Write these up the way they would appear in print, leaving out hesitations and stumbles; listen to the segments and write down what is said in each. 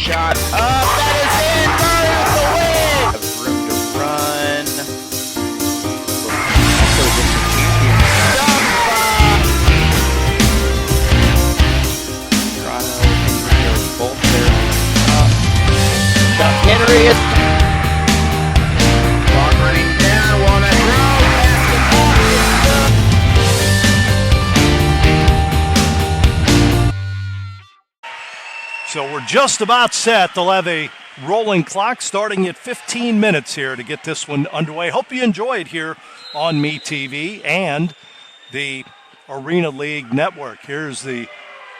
shot up. That is in. Murray with the win. Have room to run. Also gets a champion. Toronto and Henry both there. Chuck Henry is clock running down. Walnut Grove. So we're just about set. They'll have a rolling clock starting at 15 minutes here to get this one underway. Hope you enjoy it here on MeTV and the Arena League Network. Here's the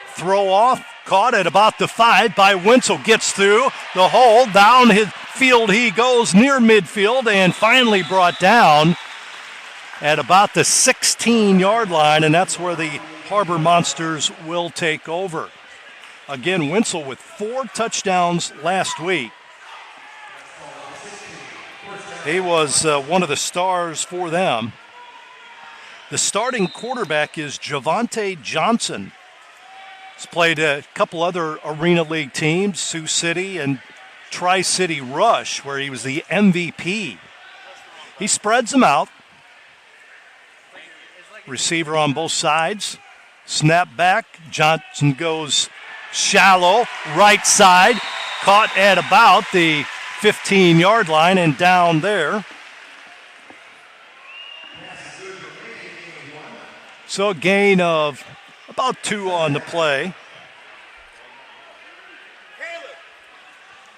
throw off, caught at about the 5 by Wenzel. Gets through the hole, down his field he goes near midfield and finally brought down at about the 16-yard line, and that's where the Harbor Monsters will take over. Again, Wenzel with 4 touchdowns last week. He was one of the stars for them. The starting quarterback is Javante Johnson. He's played a couple other Arena League teams, Sioux City and Tri-City Rush, where he was the MVP. He spreads them out. Receiver on both sides. Snap back. Johnson goes shallow, right side, caught at about the 15-yard line and down there. So a gain of about 2 on the play.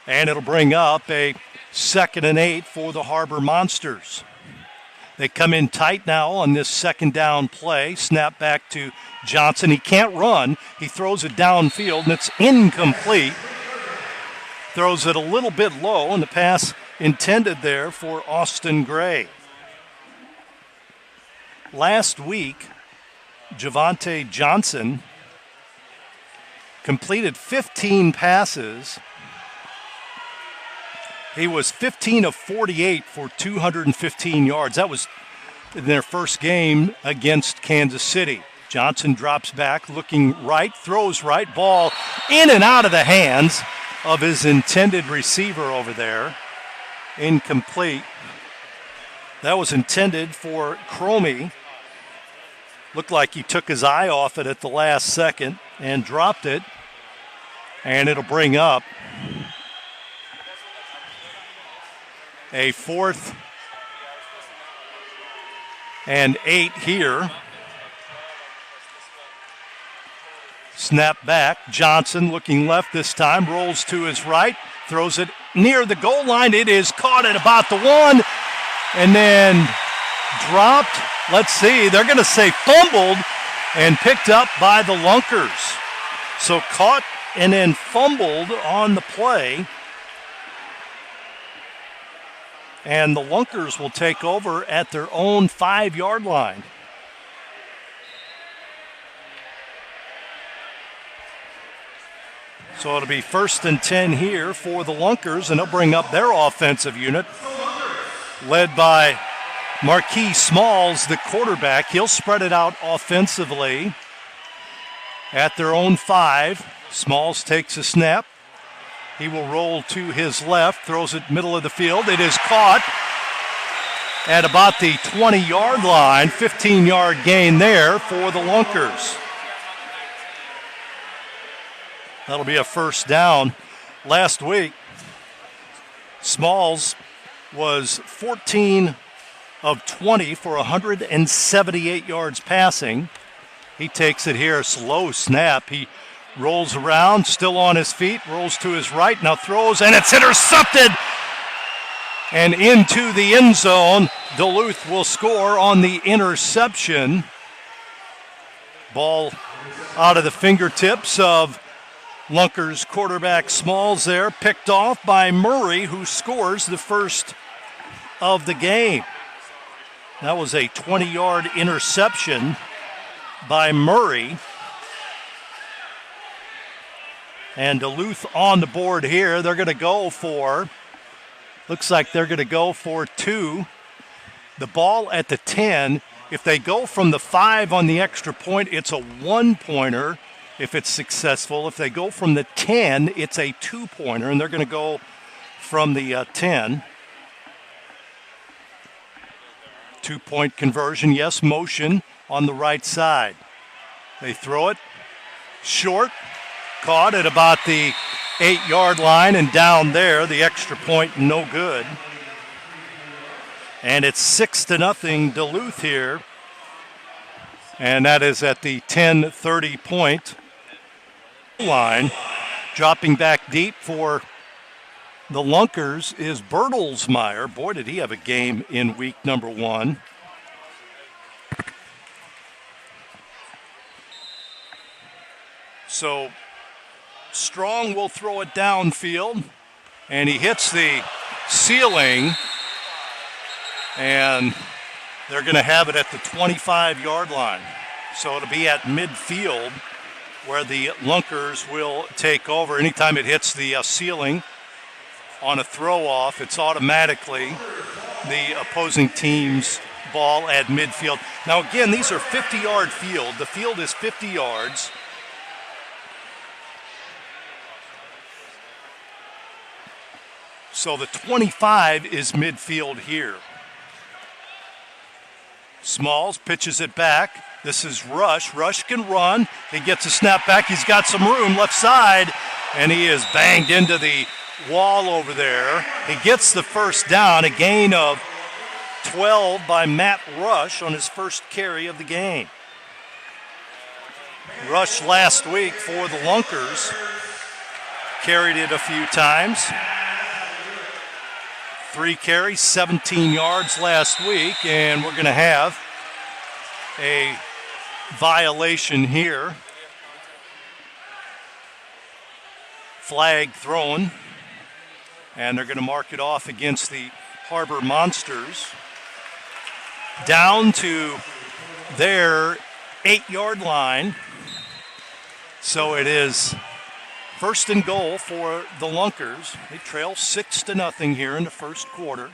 And it'll bring up a 2nd and 8 for the Harbor Monsters. They come in tight now on this second down play. Snap back to Johnson. He can't run. He throws it downfield, and it's incomplete. Throws it a little bit low, and the pass intended there for Austin Gray. Last week, Javante Johnson completed 15 passes. He was 15 of 48 for 215 yards. That was in their first game against Kansas City. Johnson drops back, looking right, throws right, ball in and out of the hands of his intended receiver over there. Incomplete. That was intended for Cromie. Looked like he took his eye off it at the last second and dropped it. And it'll bring up a 4th and 8 here. Snap back. Johnson looking left this time. Rolls to his right. Throws it near the goal line. It is caught at about the 1 and then dropped. Let's see. They're going to say fumbled and picked up by the Lunkers. So caught and then fumbled on the play. And the Lunkers will take over at their own 5-yard line. So it'll be 1st and 10 here for the Lunkers, and they'll bring up their offensive unit, led by Marquis Smalls, the quarterback. He'll spread it out offensively at their own 5. Smalls takes a snap. He will roll to his left, throws it middle of the field. It is caught at about the 20-yard line, 15-yard gain there for the Lunkers. That'll be a 1st down. Last week, Smalls was 14 of 20 for 178 yards passing. He takes it here, slow snap. He rolls around, still on his feet, rolls to his right, now throws, and it's intercepted. And into the end zone. Duluth will score on the interception. Ball out of the fingertips of Lunkers quarterback Smalls there, picked off by Murray, who scores the first of the game. That was a 20-yard interception by Murray. And Duluth on the board here. They're going to go for, looks like they're going to go for 2. The ball at the 10. If they go from the 5 on the extra point, it's a 1-pointer. if it's successful. If they go from the 10, it's a 2-pointer, and they're going to go from the 10. 2-point conversion, yes, motion on the right side. They throw it short, caught at about the 8-yard line, and down there, the extra point, no good. And it's 6-0 Duluth here. And that is at the 10:30 point line. Dropping back deep for the Lunkers is Bertelsmeyer. Boy, did he have a game in week number 1. So Strong will throw it downfield, and he hits the ceiling, and they're going to have it at the 25-yard line. So it'll be at midfield where the Lunkers will take over. Anytime it hits the ceiling on a throw-off, it's automatically the opposing team's ball at midfield. Now, again, these are 50-yard field. The field is 50 yards. So the 25 is midfield here. Smalls pitches it back. This is Rush. Rush can run. He gets a snap back. He's got some room left side, and he is banged into the wall over there. He gets the first down, a gain of 12 by Matt Rush on his first carry of the game. Rush last week for the Lunkers carried it a few times. 3 carries, 17 yards last week, and we're going to have a violation here. Flag thrown, and they're going to mark it off against the Harbor Monsters. Down to their 8-yard line. So it is first and goal for the Lunkers. They trail 6-0 here in the first quarter.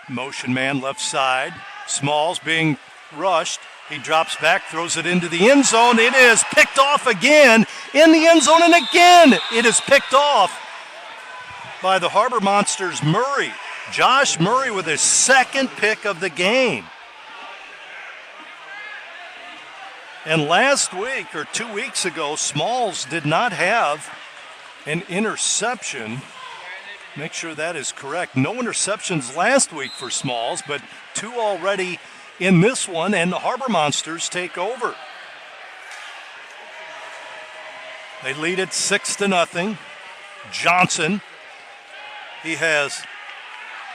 Motion man left side. Smalls being rushed. He drops back, throws it into the end zone. It is picked off again in the end zone, and again it is picked off by the Harbor Monsters' Murray. Josh Murray with his second pick of the game. And last week or 2 weeks ago, Smalls did not have an interception. Make sure that is correct. No interceptions last week for Smalls, but 2 already in this one, and the Harbor Monsters take over. They lead it 6-0. Johnson, he has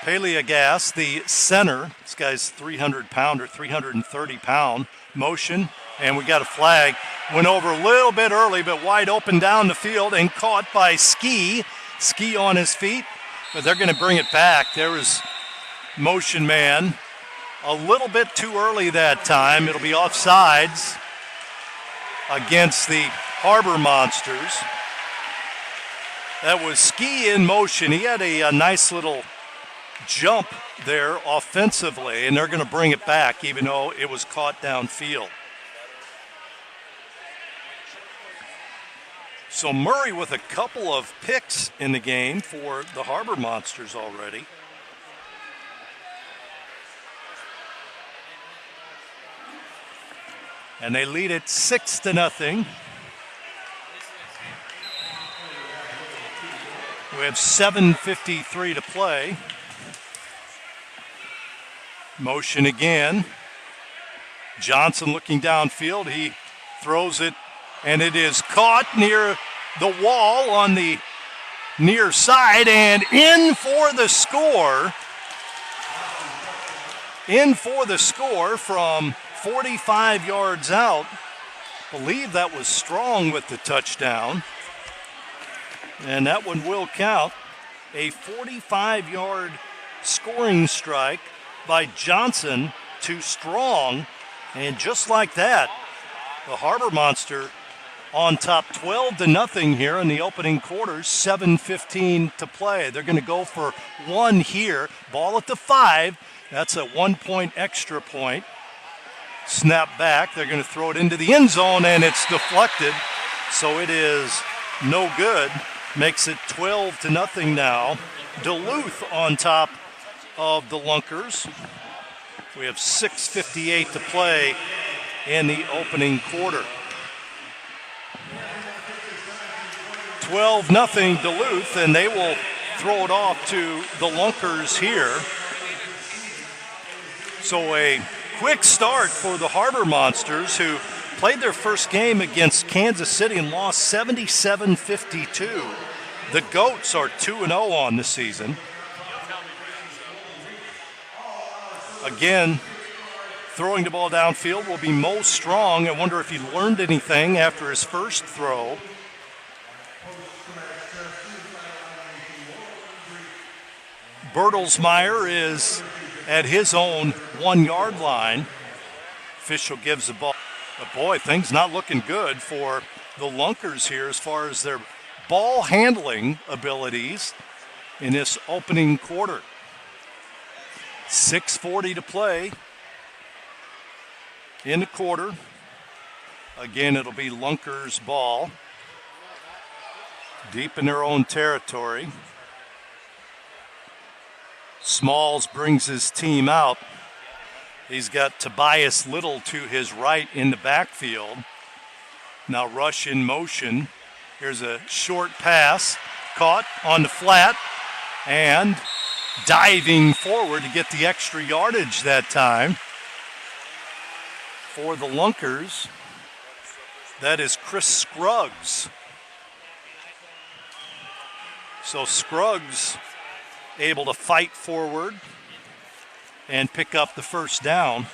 Paleagas, the center. This guy's 300-pounder, 330-pound. Motion. And we got a flag. Went over a little bit early, but wide open down the field and caught by Ski. Ski on his feet, but they're going to bring it back. There was motion man a little bit too early that time. It'll be offsides against the Harbor Monsters. That was Ski in motion. He had a nice little jump there offensively, and they're going to bring it back even though it was caught downfield. So Murray with a couple of picks in the game for the Harbor Monsters already. And they lead it 6-0. We have 7:53 to play. Motion again. Johnson looking downfield. He throws it, and it is caught near the wall on the near side, and in for the score. In for the score from 45 yards out. Believe that was Strong with the touchdown. And that one will count. A 45-yard scoring strike by Johnson to Strong. And just like that, the Harbor Monster on top 12-0 here in the opening quarters, 7:15 to play. They're going to go for one here. Ball at the 5. That's a 1-point extra point. Snap back. They're going to throw it into the end zone, and it's deflected. So it is no good. Makes it 12-0 now. Duluth on top of the Lunkers. We have 6:58 to play in the opening quarter. 12-0 Duluth, and they will throw it off to the Lunkers here. So a quick start for the Harbor Monsters, who played their first game against Kansas City and lost 77-52. The Goats are 2-0 on the season. Again, throwing the ball downfield will be Mo Strong. I wonder if he learned anything after his first throw. Bertelsmeyer is at his own 1-yard line. Official gives the ball. But boy, things not looking good for the Lunkers here as far as their ball handling abilities in this opening quarter. 6:40 to play in the quarter. Again, it'll be Lunkers ball. Deep in their own territory. Smalls brings his team out. He's got Tobias Little to his right in the backfield. Now rush in motion. Here's a short pass, caught on the flat, and diving forward to get the extra yardage that time. For the Lunkers, that is Chris Scruggs. So Scruggs able to fight forward and pick up the first down.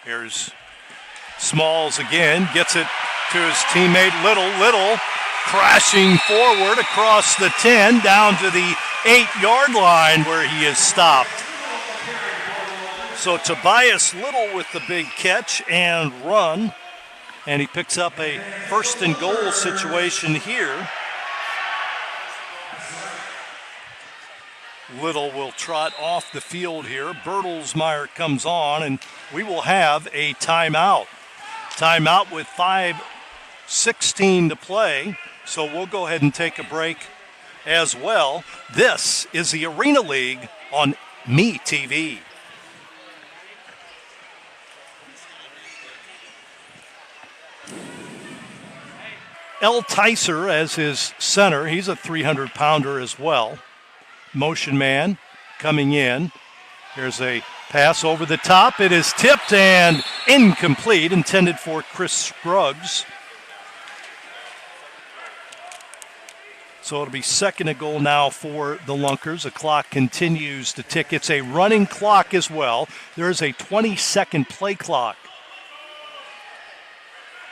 Here's Smalls again, gets it to his teammate Little. Little crashing forward across the 10 down to the 8-yard line where he is stopped. So Tobias Little with the big catch and run, and he picks up a 1st and goal situation here. Little will trot off the field here. Bertelsmeyer comes on, and we will have a timeout. Timeout with 5:16 to play, so we'll go ahead and take a break as well. This is the Arena League on MeTV. L. Tyser as his center. He's a 300-pounder as well. Motion man coming in. Here's a pass over the top. It is tipped and incomplete, intended for Chris Scruggs. So it'll be 2nd and goal now for the Lunkers. The clock continues to tick. It's a running clock as well. There is a 20-second play clock.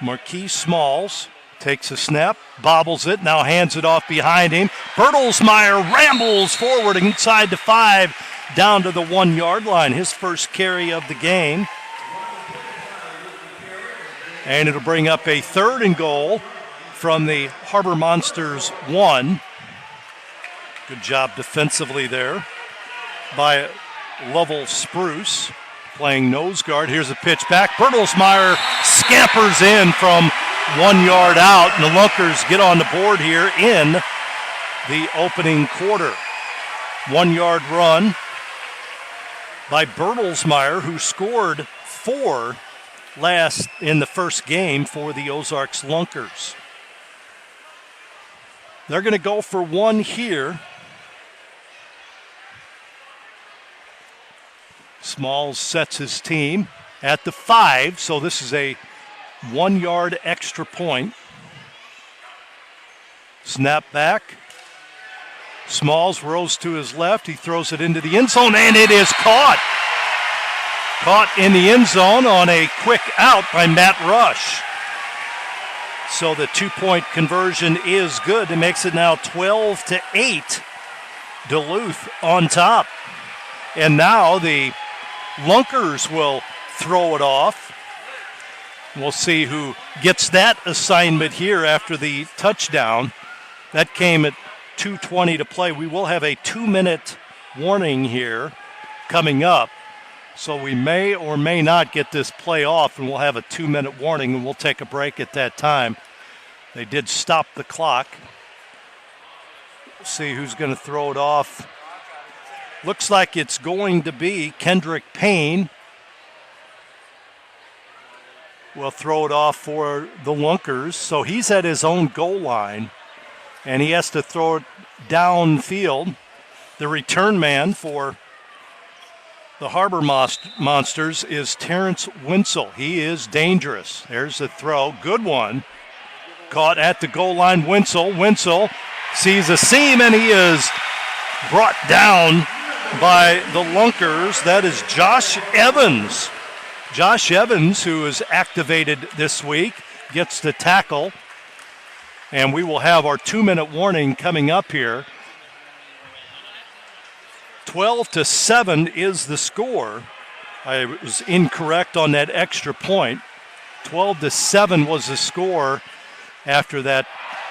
Marquise Smalls takes a snap, bobbles it, now hands it off behind him. Bertelsmeyer rambles forward inside the 5, down to the 1-yard line. His first carry of the game. And it'll bring up a 3rd and goal from the Harbor Monsters 1. Good job defensively there by Lovell Spruce, playing nose guard. Here's a pitch back. Bertelsmeyer scampers in from 1 yard out, and the Lunkers get on the board here in the opening quarter. 1-yard run by Bertelsmeyer, who scored 4 last in the first game for the Ozarks Lunkers. They're going to go for 1 here. Smalls sets his team at the 5, so this is a 1-yard extra point. Snap back. Smalls rose to his left. He throws it into the end zone, and it is caught. Caught in the end zone on a quick out by Matt Rush. So the 2-point conversion is good. It makes it now 12-8. Duluth on top. And now the Lunkers will throw it off. We'll see who gets that assignment here after the touchdown. That came at 2:20 to play. We will have a 2-minute warning here coming up. So we may or may not get this play off, and we'll have a 2-minute warning, and we'll take a break at that time. They did stop the clock. We'll see who's going to throw it off. Looks like it's going to be Kendrick Payne. Will throw it off for the Lunkers. So he's at his own goal line, and he has to throw it downfield. The return man for the Harbor Monsters is Terrence Winsel. He is dangerous. There's the throw. Good one. Caught at the goal line. Winsel sees a seam, and he is brought down by the Lunkers. That is Josh Evans. Josh Evans, who is activated this week, gets the tackle. And we will have our 2-minute warning coming up here. 12-7 is the score. I was incorrect on that extra point. 12-7 was the score after that.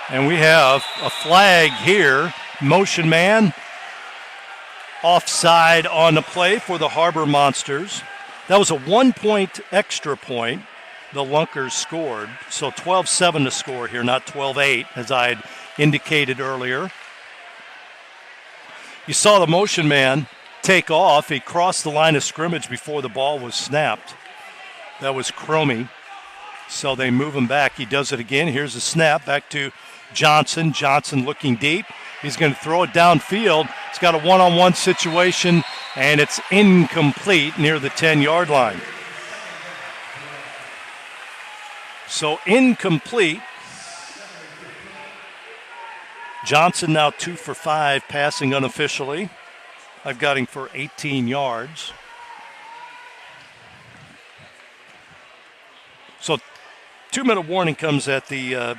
And we have a flag here. Motion man. Offside on the play for the Harbor Monsters. That was a 1-point extra point the Lunkers scored. So 12-7 to score here, not 12-8, as I had indicated earlier. You saw the motion man take off. He crossed the line of scrimmage before the ball was snapped. That was Cromie. So they move him back. He does it again. Here's a snap back to Johnson. Johnson looking deep. He's going to throw it downfield. He's got a one-on-one situation, and it's incomplete near the 10-yard line. So incomplete. Johnson now 2 for 5 passing unofficially. I've got him for 18 yards. So 2-minute warning comes at the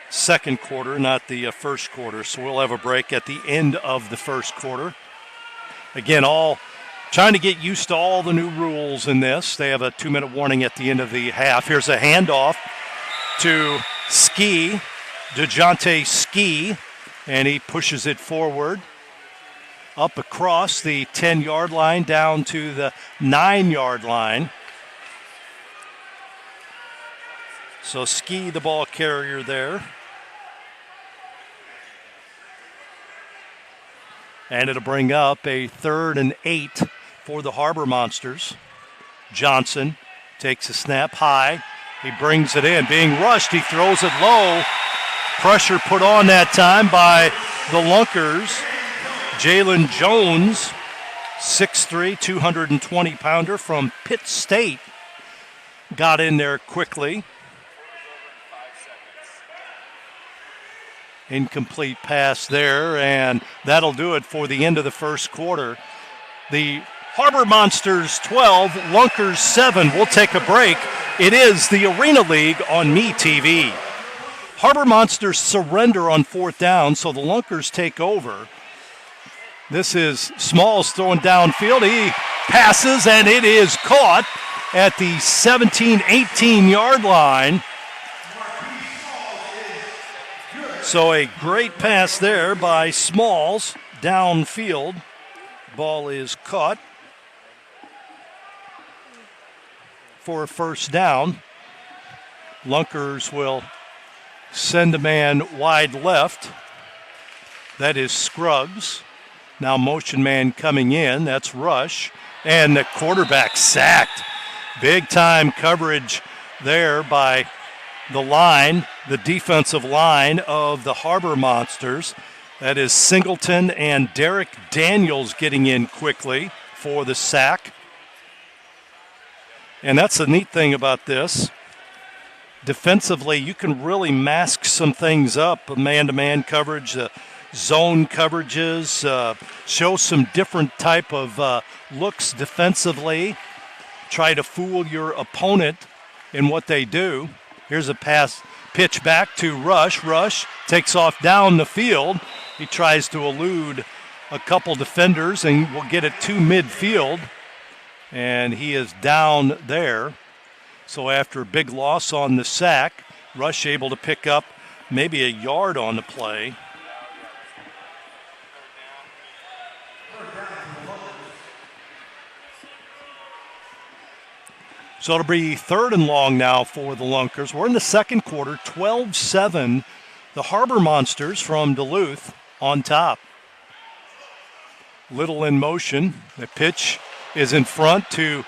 second quarter, not the first quarter. So we'll have a break at the end of the first quarter. Again, all trying to get used to all the new rules in this. They have a 2-minute warning at the end of the half. Here's a handoff to Ski, DeJounte Ski, and he pushes it forward up across the 10-yard line down to the 9-yard line. So Ski, the ball carrier there. And it'll bring up a 3rd and 8 for the Harbor Monsters. Johnson takes a snap high. He brings it in. Being rushed, he throws it low. Pressure put on that time by the Lunkers. Jalen Jones, 6'3", 220-pounder from Pitt State, got in there quickly. Incomplete pass there, and that'll do it for the end of the first quarter. The Harbor Monsters 12, Lunkers 7. We'll take a break. It is the Arena League on MeTV. Harbor Monsters surrender on 4th down, so the Lunkers take over. This is Smalls throwing downfield. He passes, and it is caught at the 17, 18-yard line. So a great pass there by Smalls downfield. Ball is caught for a first down. Lunkers will send a man wide left. That is Scruggs. Now motion man coming in. That's Rush. And the quarterback sacked. Big time coverage there by the line, the defensive line of the Harbor Monsters. That is Singleton and Derek Daniels getting in quickly for the sack. And that's the neat thing about this. Defensively, you can really mask some things up, man-to-man coverage, zone coverages, show some different type of looks defensively, try to fool your opponent in what they do. Here's a pass, pitch back to Rush. Rush takes off down the field. He tries to elude a couple defenders and will get it to midfield. And he is down there. So after a big loss on the sack, Rush able to pick up maybe a yard on the play. So it'll be 3rd and long now for the Lunkers. We're in the second quarter, 12-7. The Harbor Monsters from Duluth on top. Little in motion. The pitch is in front to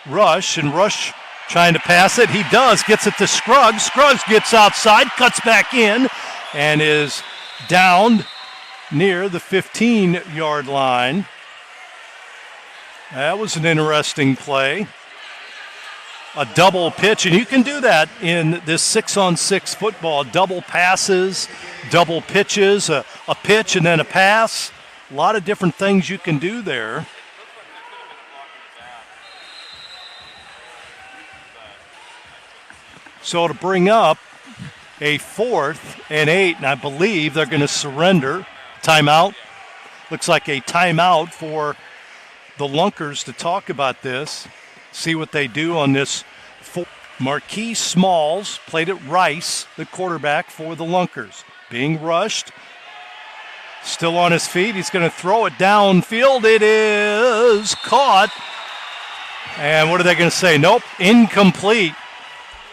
Rush, and Rush trying to pass it. He does, gets it to Scruggs. Scruggs gets outside, cuts back in, and is downed near the 15-yard line. That was an interesting play. A double pitch, and you can do that in this 6-on-6 football. Double passes, double pitches, a pitch and then a pass. A lot of different things you can do there. So to bring up a 4th and 8, and I believe they're going to surrender. Timeout. Looks like a timeout for the Lunkers to talk about this. See what they do on this. Marquise Smalls played at Rice, the quarterback for the Lunkers. Being rushed. Still on his feet. He's going to throw it downfield. It is caught. And what are they going to say? Nope, incomplete.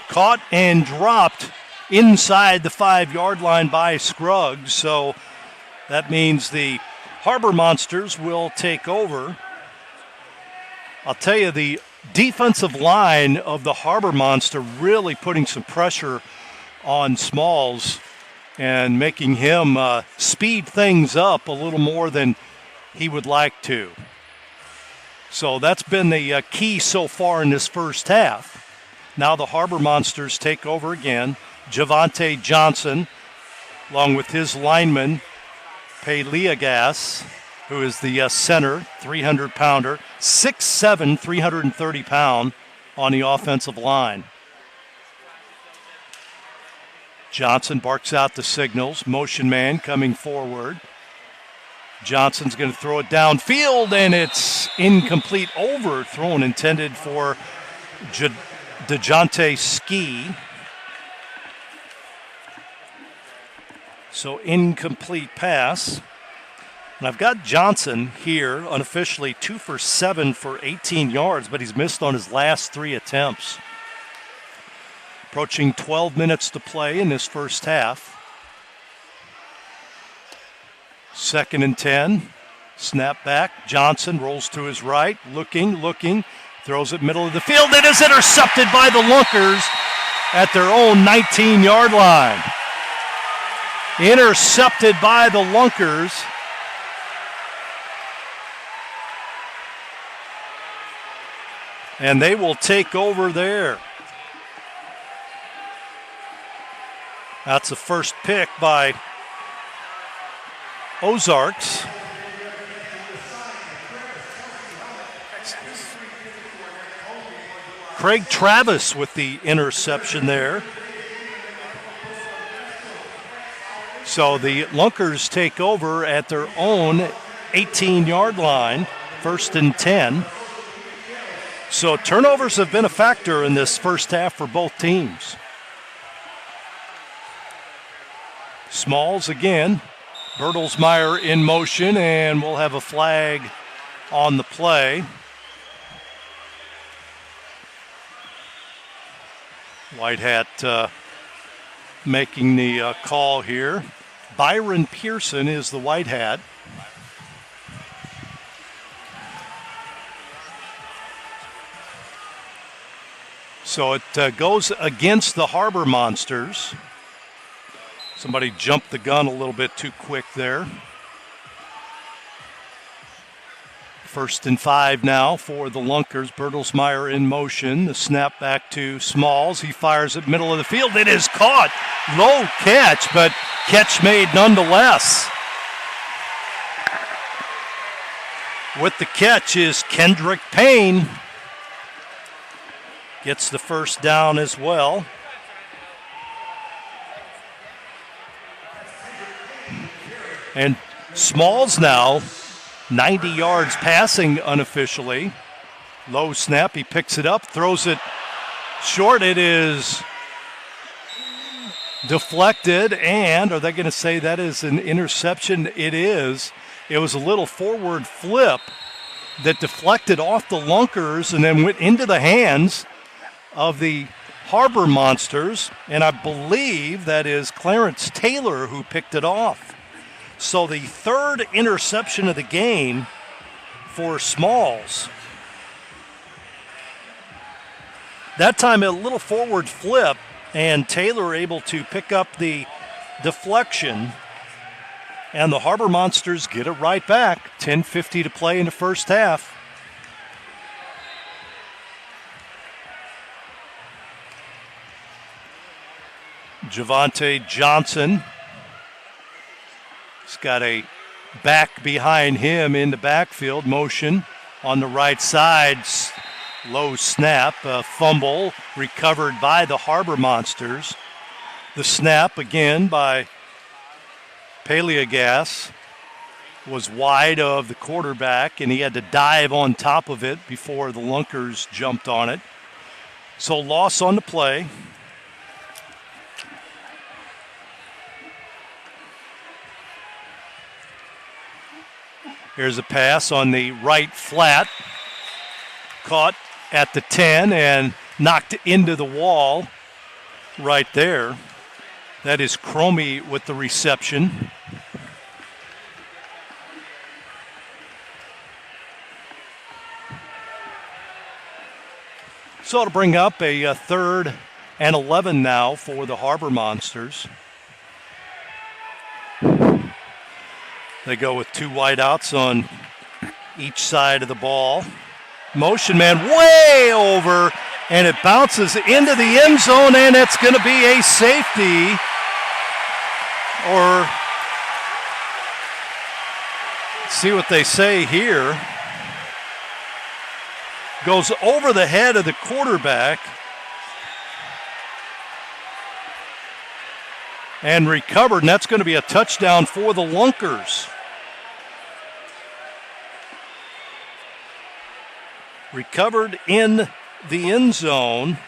Caught and dropped inside the 5-yard line by Scruggs. So that means the Harbor Monsters will take over. I'll tell you, the defensive line of the Harbor Monster really putting some pressure on Smalls and making him speed things up a little more than he would like to. So that's been the key so far in this first half. Now the Harbor Monsters take over again. Javante Johnson, along with his lineman, Peleagas, who is the center, 300-pounder, 6'7", 330-pound on the offensive line. Johnson barks out the signals. Motion man coming forward. Johnson's going to throw it downfield, and it's incomplete. Overthrown, intended for DeJounte Ski. So incomplete pass. And I've got Johnson here unofficially 2 for 7 for 18 yards, but he's missed on his last 3 attempts. Approaching 12 minutes to play in this first half. 2nd and 10. Snap back. Johnson rolls to his right. Looking. Throws it middle of the field. It is intercepted by the Lunkers at their own 19-yard line. Intercepted by the Lunkers. And they will take over there. That's the first pick by Ozarks. Craig Travis with the interception there. So the Lunkers take over at their own 18-yard line, 1st and 10. So turnovers have been a factor in this first half for both teams. Smalls again. Bertelsmeyer in motion, and we'll have a flag on the play. White Hat making the call here. Byron Pearson is the White Hat. So it goes against the Harbor Monsters. Somebody jumped the gun a little bit too quick there. 1st and 5 now for the Lunkers. Bertelsmeyer in motion. The snap back to Smalls. He fires it middle of the field. It is caught. Low catch, but catch made nonetheless. With the catch is Kendrick Payne. Gets the first down as well. And Smalls now 90 yards passing unofficially. Low snap, he picks it up, throws it short. It is deflected, and are they going to say that is an interception? It is. It was a little forward flip that deflected off the Lunkers and then went into the hands of the Harbor Monsters, and I believe that is Clarence Taylor who picked it off. So the third interception of the game for Smalls. That time a little forward flip, and Taylor able to pick up the deflection, and the Harbor Monsters get it right back. 10:50 to play in the first half. Javante Johnson. He's got a back behind him in the backfield. Motion on the right side. Low snap. Fumble recovered by the Harbor Monsters. The snap again by Paleogas was wide of the quarterback, and he had to dive on top of it before the Lunkers jumped on it. So loss on the play. Here's a pass on the right flat. Caught at the 10 and knocked into the wall right there. That is Cromie with the reception. So it'll bring up a 3rd and 11 now for the Harbor Monsters. They go with 2 wideouts on each side of the ball. Motion man way over, and it bounces into the end zone, and it's going to be a safety. Or see what they say here. Goes over the head of the quarterback and recovered, and that's going to be a touchdown for the Lunkers. Recovered in the end zone.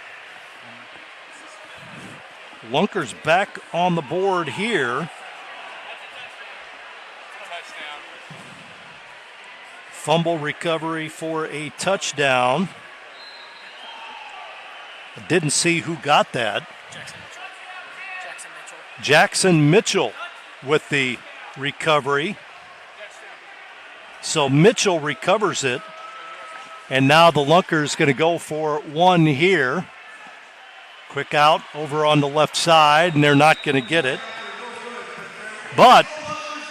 Lunkers back on the board here. Fumble recovery for a touchdown. I didn't see who got that. Jackson Mitchell with the recovery. So Mitchell recovers it. And now the Lunkers going to go for 1 here. Quick out over on the left side, and they're not going to get it. But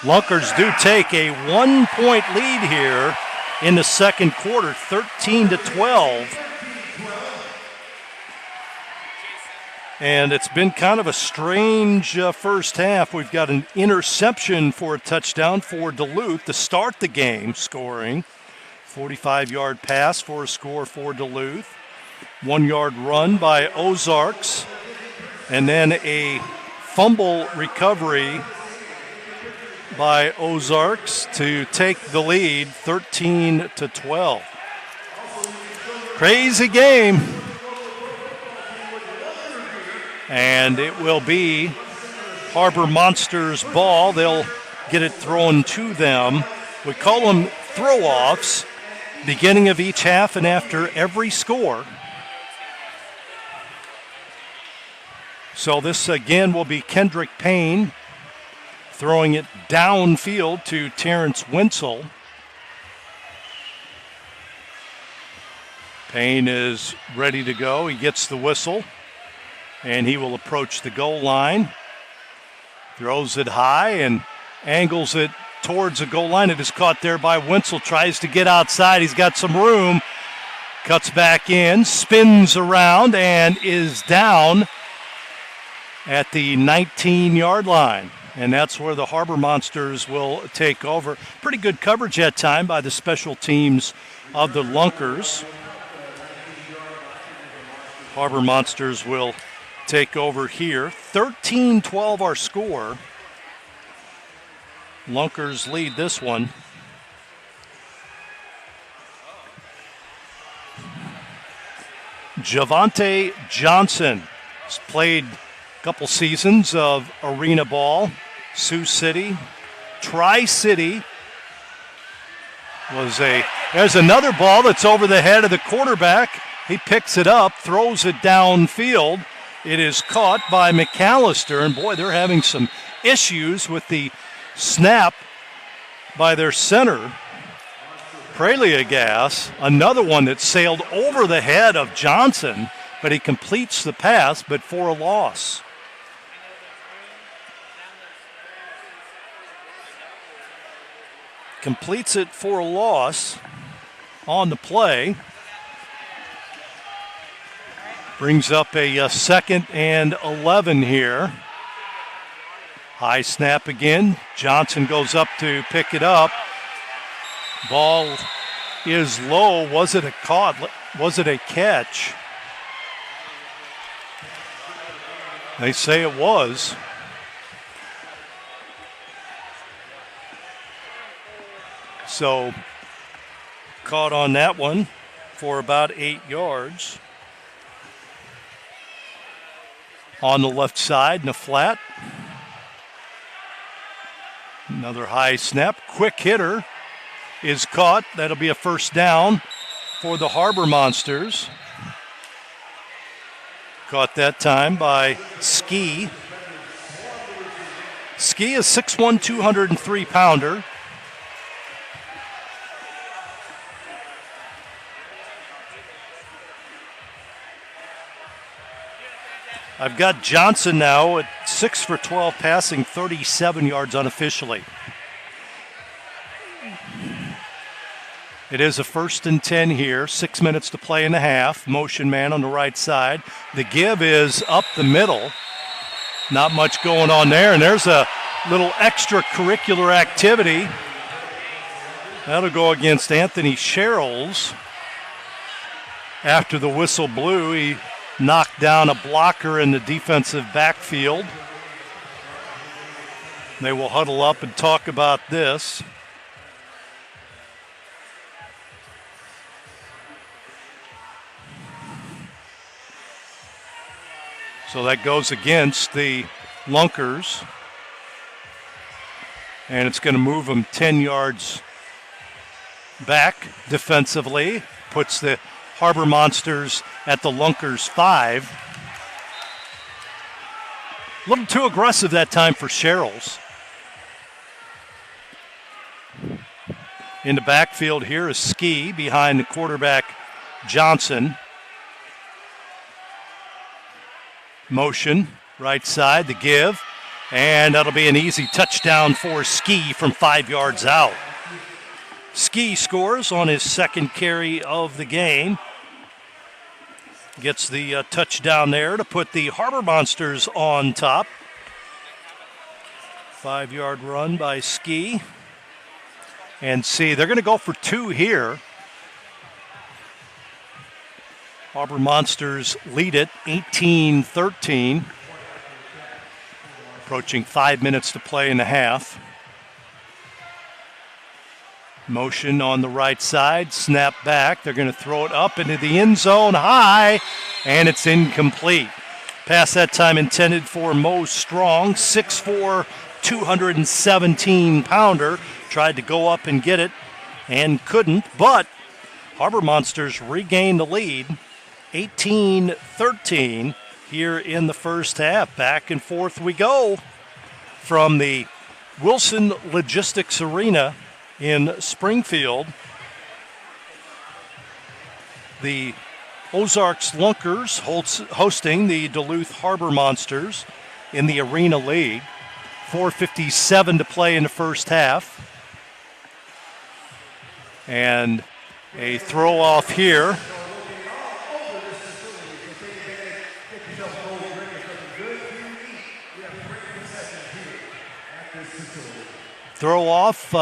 Lunkers do take a 1-point lead here in the second quarter, 13-12. And it's been kind of a strange first half. We've got an interception for a touchdown for Duluth to start the game, scoring. 45-yard pass for a score for Duluth. 1-yard run by Ozarks. And then a fumble recovery by Ozarks to take the lead, 13-12. Crazy game. And it will be Harbor Monsters ball. They'll get it thrown to them. We call them throw-offs. Beginning of each half and after every score. So this again will be Kendrick Payne throwing it downfield to Terrence Wenzel. Payne is ready to go. He gets the whistle, and he will approach the goal line. Throws it high and angles it towards the goal line. It is caught there by Wenzel. Tries to get outside. He's got some room. Cuts back in, spins around, and is down at the 19-yard line. And that's where the Harbor Monsters will take over. Pretty good coverage that time by the special teams of the Lunkers. Harbor Monsters will take over here. 13-12 our score. Lunkers lead this one. Javante Johnson has played a couple seasons of arena ball. Sioux City, Tri-City. There's another ball that's over the head of the quarterback, He picks it up, throws it downfield. It is caught by McAllister, and boy, they're having some issues with the snap by their center, Preliagas. Another one that sailed over the head of Johnson, but he completes the pass, but for a loss. Completes it for a loss on the play. Brings up a 2nd and 11 here. High snap again. Johnson goes up to pick it up. Ball is low. Was it a catch? They say it was. So caught on that one for about 8 yards. On the left side in the flat. Another high snap. Quick hitter is caught. That'll be a first down for the Harbor Monsters. Caught that time by Ski. Ski is 6'1", 203-pounder. I've got Johnson now at 6 for 12 passing, 37 yards unofficially. It is a 1st and 10 here, 6 minutes to play in the half. Motion man on the right side. The give is up the middle. Not much going on there, and there's a little extracurricular activity. That'll go against Anthony Sherrills. After the whistle blew, he knocked down a blocker in the defensive backfield. They will huddle up and talk about this. So that goes against the Lunkers. And it's going to move them 10 yards back defensively. Puts the Harbor Monsters at the Lunkers 5. A little too aggressive that time for Sherrills. In the backfield here is Ski behind the quarterback Johnson. Motion, right side, the give. And that'll be an easy touchdown for Ski from 5 yards out. Ski scores on his 2nd carry of the game. Gets the touchdown there to put the Harbor Monsters on top. 5-yard run by Ski. And see, they're going to go for 2 here. Harbor Monsters lead it 18-13. Approaching 5 minutes to play in the half. Motion on the right side, snap back. They're going to throw it up into the end zone high, and it's incomplete. Pass that time intended for Mo Strong, 6'4", 217-pounder. Tried to go up and get it and couldn't, but Harbor Monsters regain the lead, 18-13 here in the first half. Back and forth we go from the Wilson Logistics Arena in Springfield. The Ozarks Lunkers hosting the Duluth Harbor Monsters in the Arena League. 4:57 to play in the first half. And a throw off here. Throw off,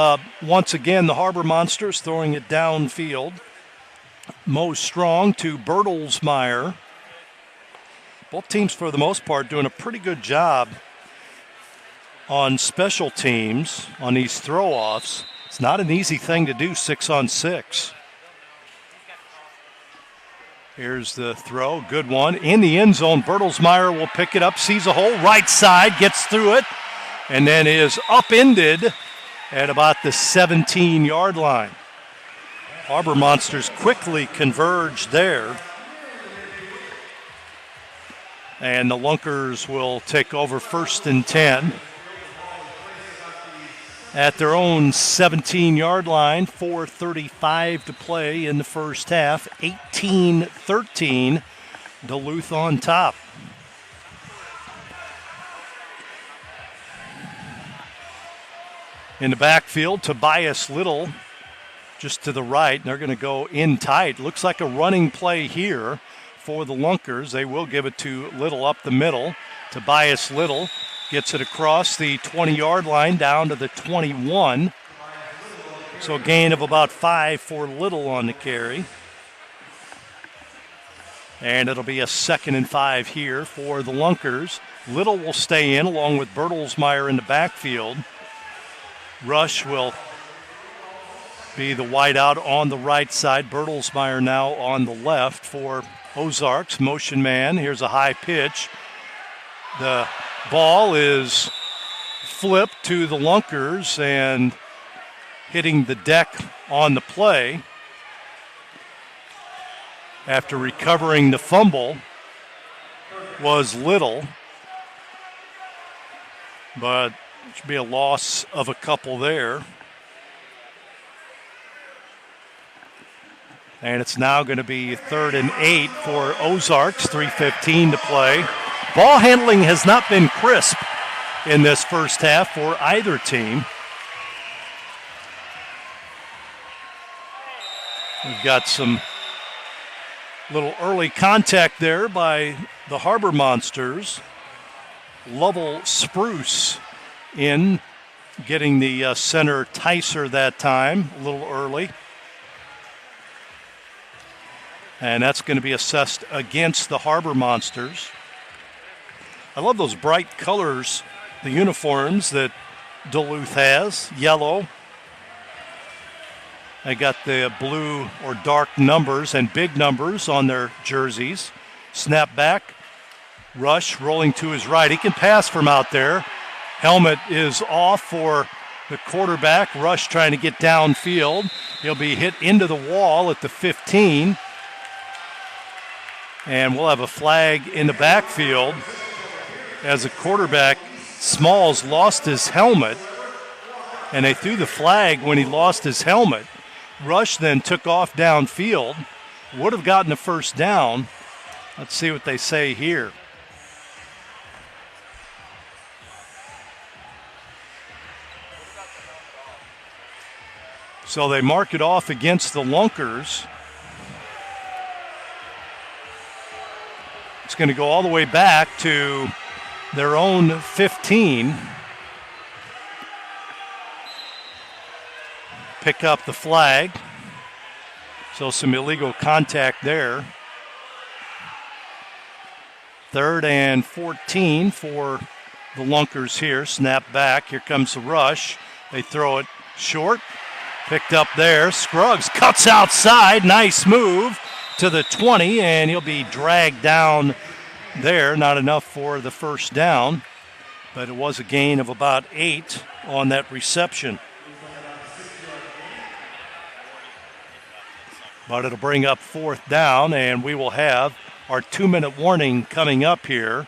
once again, the Harbor Monsters throwing it downfield. Mo Strong to Bertelsmeyer. Both teams, for the most part, doing a pretty good job on special teams on these throw-offs. It's not an easy thing to do 6-on-6. Here's the throw, good one. In the end zone, Bertelsmeyer will pick it up, sees a hole, right side, gets through it, and then is upended at about the 17-yard line. Harbor Monsters quickly converge there And the Lunkers will take over 1st and 10. At their own 17-yard line, 4:35 to play in the first half. 18-13, Duluth on top. In the backfield, Tobias Little just to the right. They're going to go in tight. Looks like a running play here for the Lunkers. They will give it to Little up the middle. Tobias Little gets it across the 20-yard line down to the 21. So a gain of about 5 for Little on the carry. And it'll be a 2nd and 5 here for the Lunkers. Little will stay in along with Bertelsmeyer in the backfield. Rush will be the wideout on the right side. Bertelsmeyer now on the left for Ozarks. Motion man. Here's a high pitch. The ball is flipped to the Lunkers and hitting the deck on the play. After recovering the fumble was Little. But it should be a loss of a couple there. And it's now going to be 3rd and 8 for Ozarks, 3:15 to play. Ball handling has not been crisp in this first half for either team. We've got some little early contact there by the Harbor Monsters. Lovell Spruce in, getting the center Ticer that time, a little early. And that's going to be assessed against the Harbor Monsters. I love those bright colors, the uniforms that Duluth has, yellow. They got the blue or dark numbers and big numbers on their jerseys. Snap back, Rush rolling to his right. He can pass from out there. Helmet is off for the quarterback. Rush trying to get downfield. He'll be hit into the wall at the 15. And we'll have a flag in the backfield as the quarterback, Smalls, lost his helmet. And they threw the flag when he lost his helmet. Rush then took off downfield. Would have gotten the first down. Let's see what they say here. So they mark it off against the Lunkers. It's going to go all the way back to their own 15. Pick up the flag. So some illegal contact there. 3rd and 14 for the Lunkers here. Snap back. Here comes the rush. They throw it short. Picked up there. Scruggs cuts outside. Nice move to the 20, and he'll be dragged down there. Not enough for the first down, but it was a gain of about 8 on that reception. But it'll bring up 4th down, and we will have our 2-minute warning coming up here.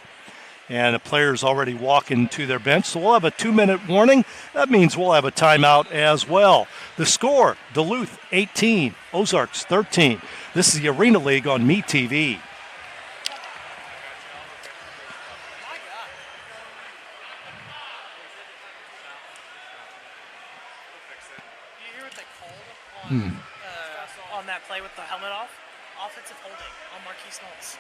And the players already walking to their bench. So we'll have a 2-minute warning. That means we'll have a timeout as well. The score, Duluth 18, Ozarks 13. This is the Arena League on MeTV. On that play with the helmet off? Offensive holding on Marquise Knowles.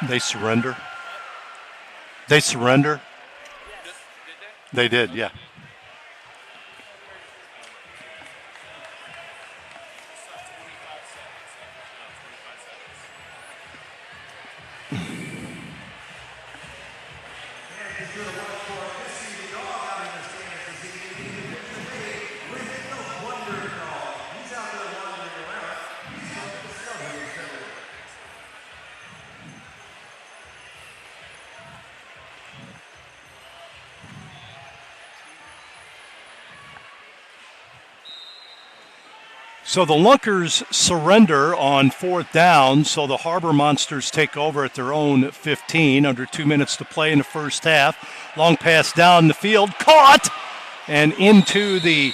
They surrender. They surrender. They did, yeah. So the Lunkers surrender on 4th down, so the Harbor Monsters take over at their own 15, under 2 minutes to play in the first half. Long pass down the field, caught, and into the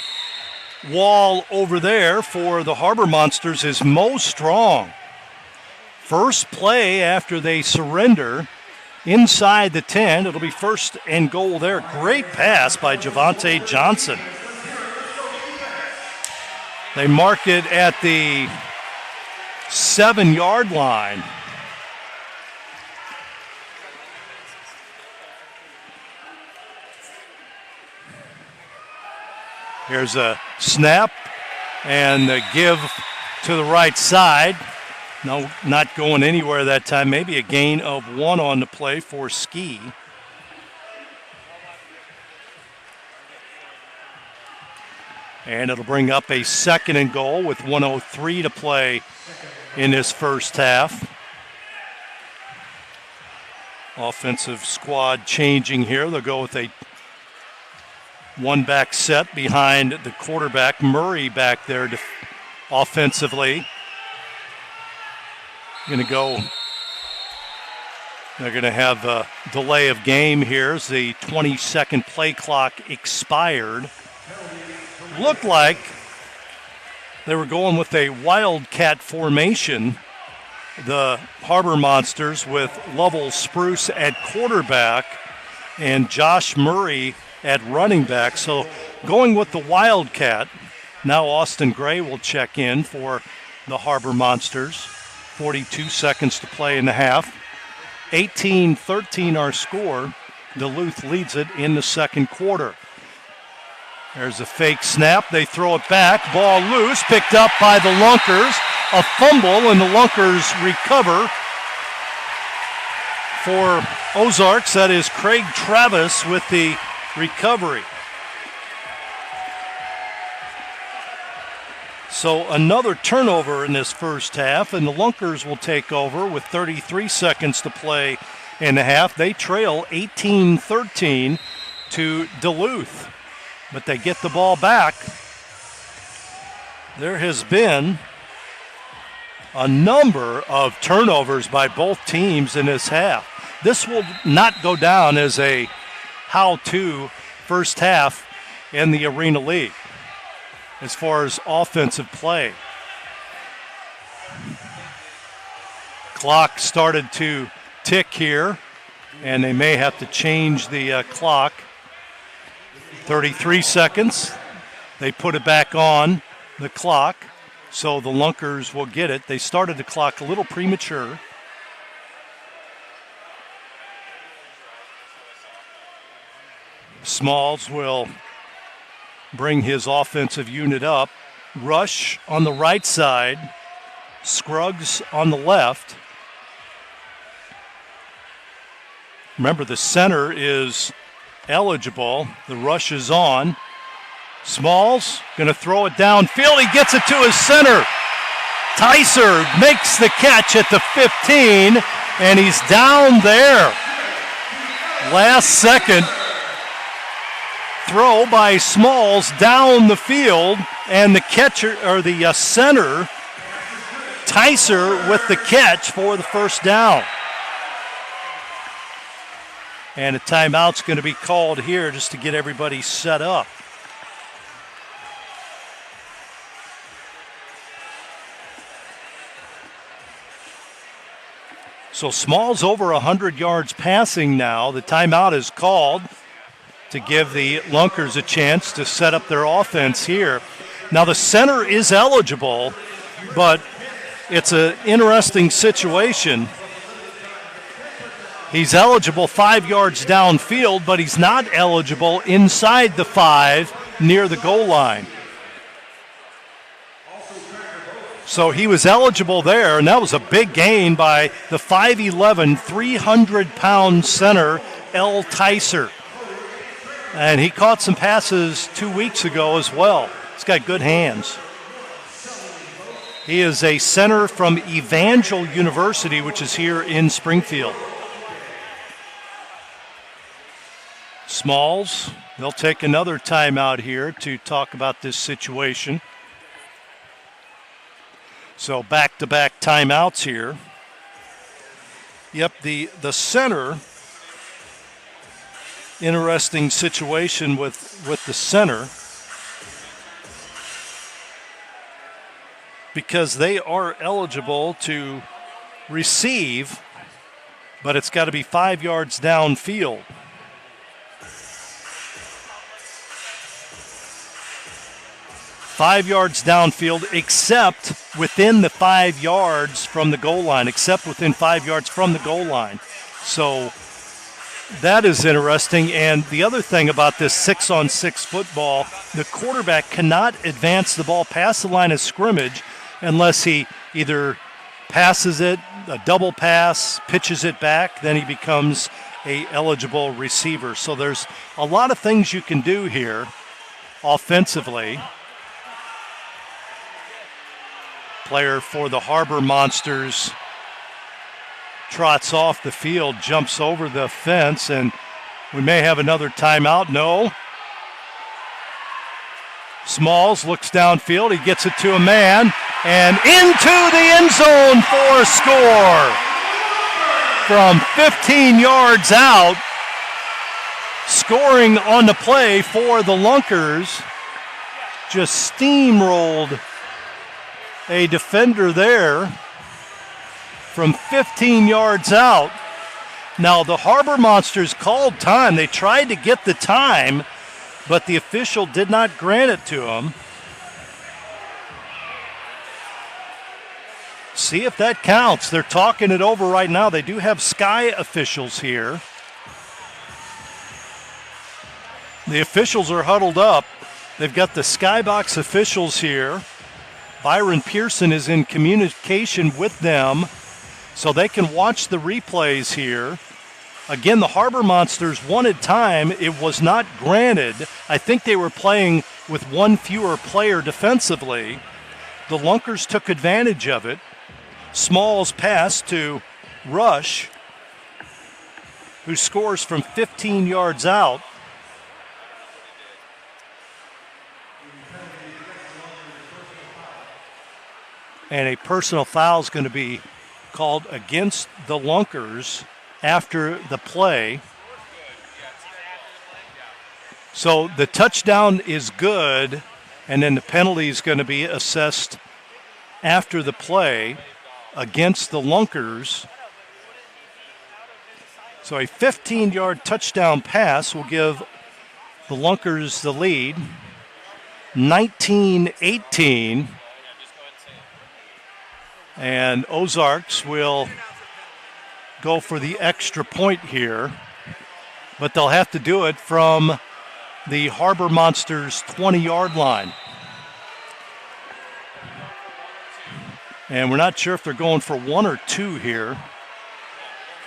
wall over there for the Harbor Monsters is Mo Strong. First play after they surrender inside the 10. It'll be 1st and goal there. Great pass by Javante Johnson. They mark it at the 7-yard line. Here's a snap and a give to the right side. No, not going anywhere that time. Maybe a gain of 1 on the play for Ski. And it'll bring up a 2nd and goal with 1:03 to play in this first half. Offensive squad changing here. They'll go with a 1-back set behind the quarterback. Murray back there offensively. They're going to have a delay of game here as the 20-second play clock expired. Looked like they were going with a wildcat formation, the Harbor Monsters, with Lovell Spruce at quarterback and Josh Murray at running back. So going with the wildcat. Now Austin Gray will check in for the Harbor Monsters. 42 seconds to play in the half. 18-13 our score. Duluth leads it in the second quarter. There's a fake snap. They throw it back. Ball loose. Picked up by the Lunkers. A fumble, and the Lunkers recover. For Ozarks, that is Craig Travis with the recovery. So another turnover in this first half, and the Lunkers will take over with 33 seconds to play in the half. They trail 18-13 to Duluth. But they get the ball back. There has been a number of turnovers by both teams in this half. This will not go down as a how-to first half in the Arena League as far as offensive play. Clock started to tick here, and they may have to change the clock. 33 seconds. They put it back on the clock, so the Lunkers will get it. They started the clock a little premature. Smalls will bring his offensive unit up. Rush on the right side. Scruggs on the left. Remember, the center is eligible. The rush is on. Smalls going to throw it downfield. He gets it to his center. Tyser makes the catch at the 15, and he's down there. Last second throw by Smalls down the field, and the catcher, or the center, Tyser, with the catch for the first down. And a timeout's going to be called here just to get everybody set up. So Smalls over 100 yards passing now. The timeout is called to give the Lunkers a chance to set up their offense here. Now the center is eligible, but it's an interesting situation. He's eligible 5 yards downfield, but he's not eligible inside the 5 near the goal line. So he was eligible there, and that was a big gain by the 5'11", 300-pound center, L. Tyser. And he caught some passes 2 weeks ago as well. He's got good hands. He is a center from Evangel University, which is here in Springfield. Smalls, they'll take another timeout here to talk about this situation. So back-to-back timeouts here. Yep, the center, interesting situation with the center, because they are eligible to receive, but it's got to be 5 yards downfield. 5 yards downfield, except within the 5 yards from the goal line, except within 5 yards from the goal line. So that is interesting. And the other thing about this 6-on-6 football, the quarterback cannot advance the ball past the line of scrimmage unless he either passes it, a double pass, pitches it back, then he becomes a eligible receiver. So there's a lot of things you can do here offensively. Player for the Harbor Monsters trots off the field, jumps over the fence, and we may have another timeout. No. Smalls looks downfield. He gets it to a man and into the end zone for a score. From 15 yards out, scoring on the play for the Lunkers. Just steamrolled a defender there from 15 yards out. Now the Harbor Monsters called time. They tried to get the time, but the official did not grant it to him. See if that counts. They're talking it over right now. They do have Sky officials here. The officials are huddled up. They've got the Skybox officials here. Byron Pearson is in communication with them so they can watch the replays here. Again, the Harbor Monsters wanted time. It was not granted. I think they were playing with one fewer player defensively. The Lunkers took advantage of it. Smalls pass to Rush, who scores from 15 yards out. And a personal foul is going to be called against the Lunkers after the play. So the touchdown is good, and then the penalty is going to be assessed after the play against the Lunkers. So a 15-yard touchdown pass will give the Lunkers the lead, 19-18. And Ozarks will go for the extra point here, but they'll have to do it from the Harbor Monsters 20-yard line. And we're not sure if they're going for one or two here.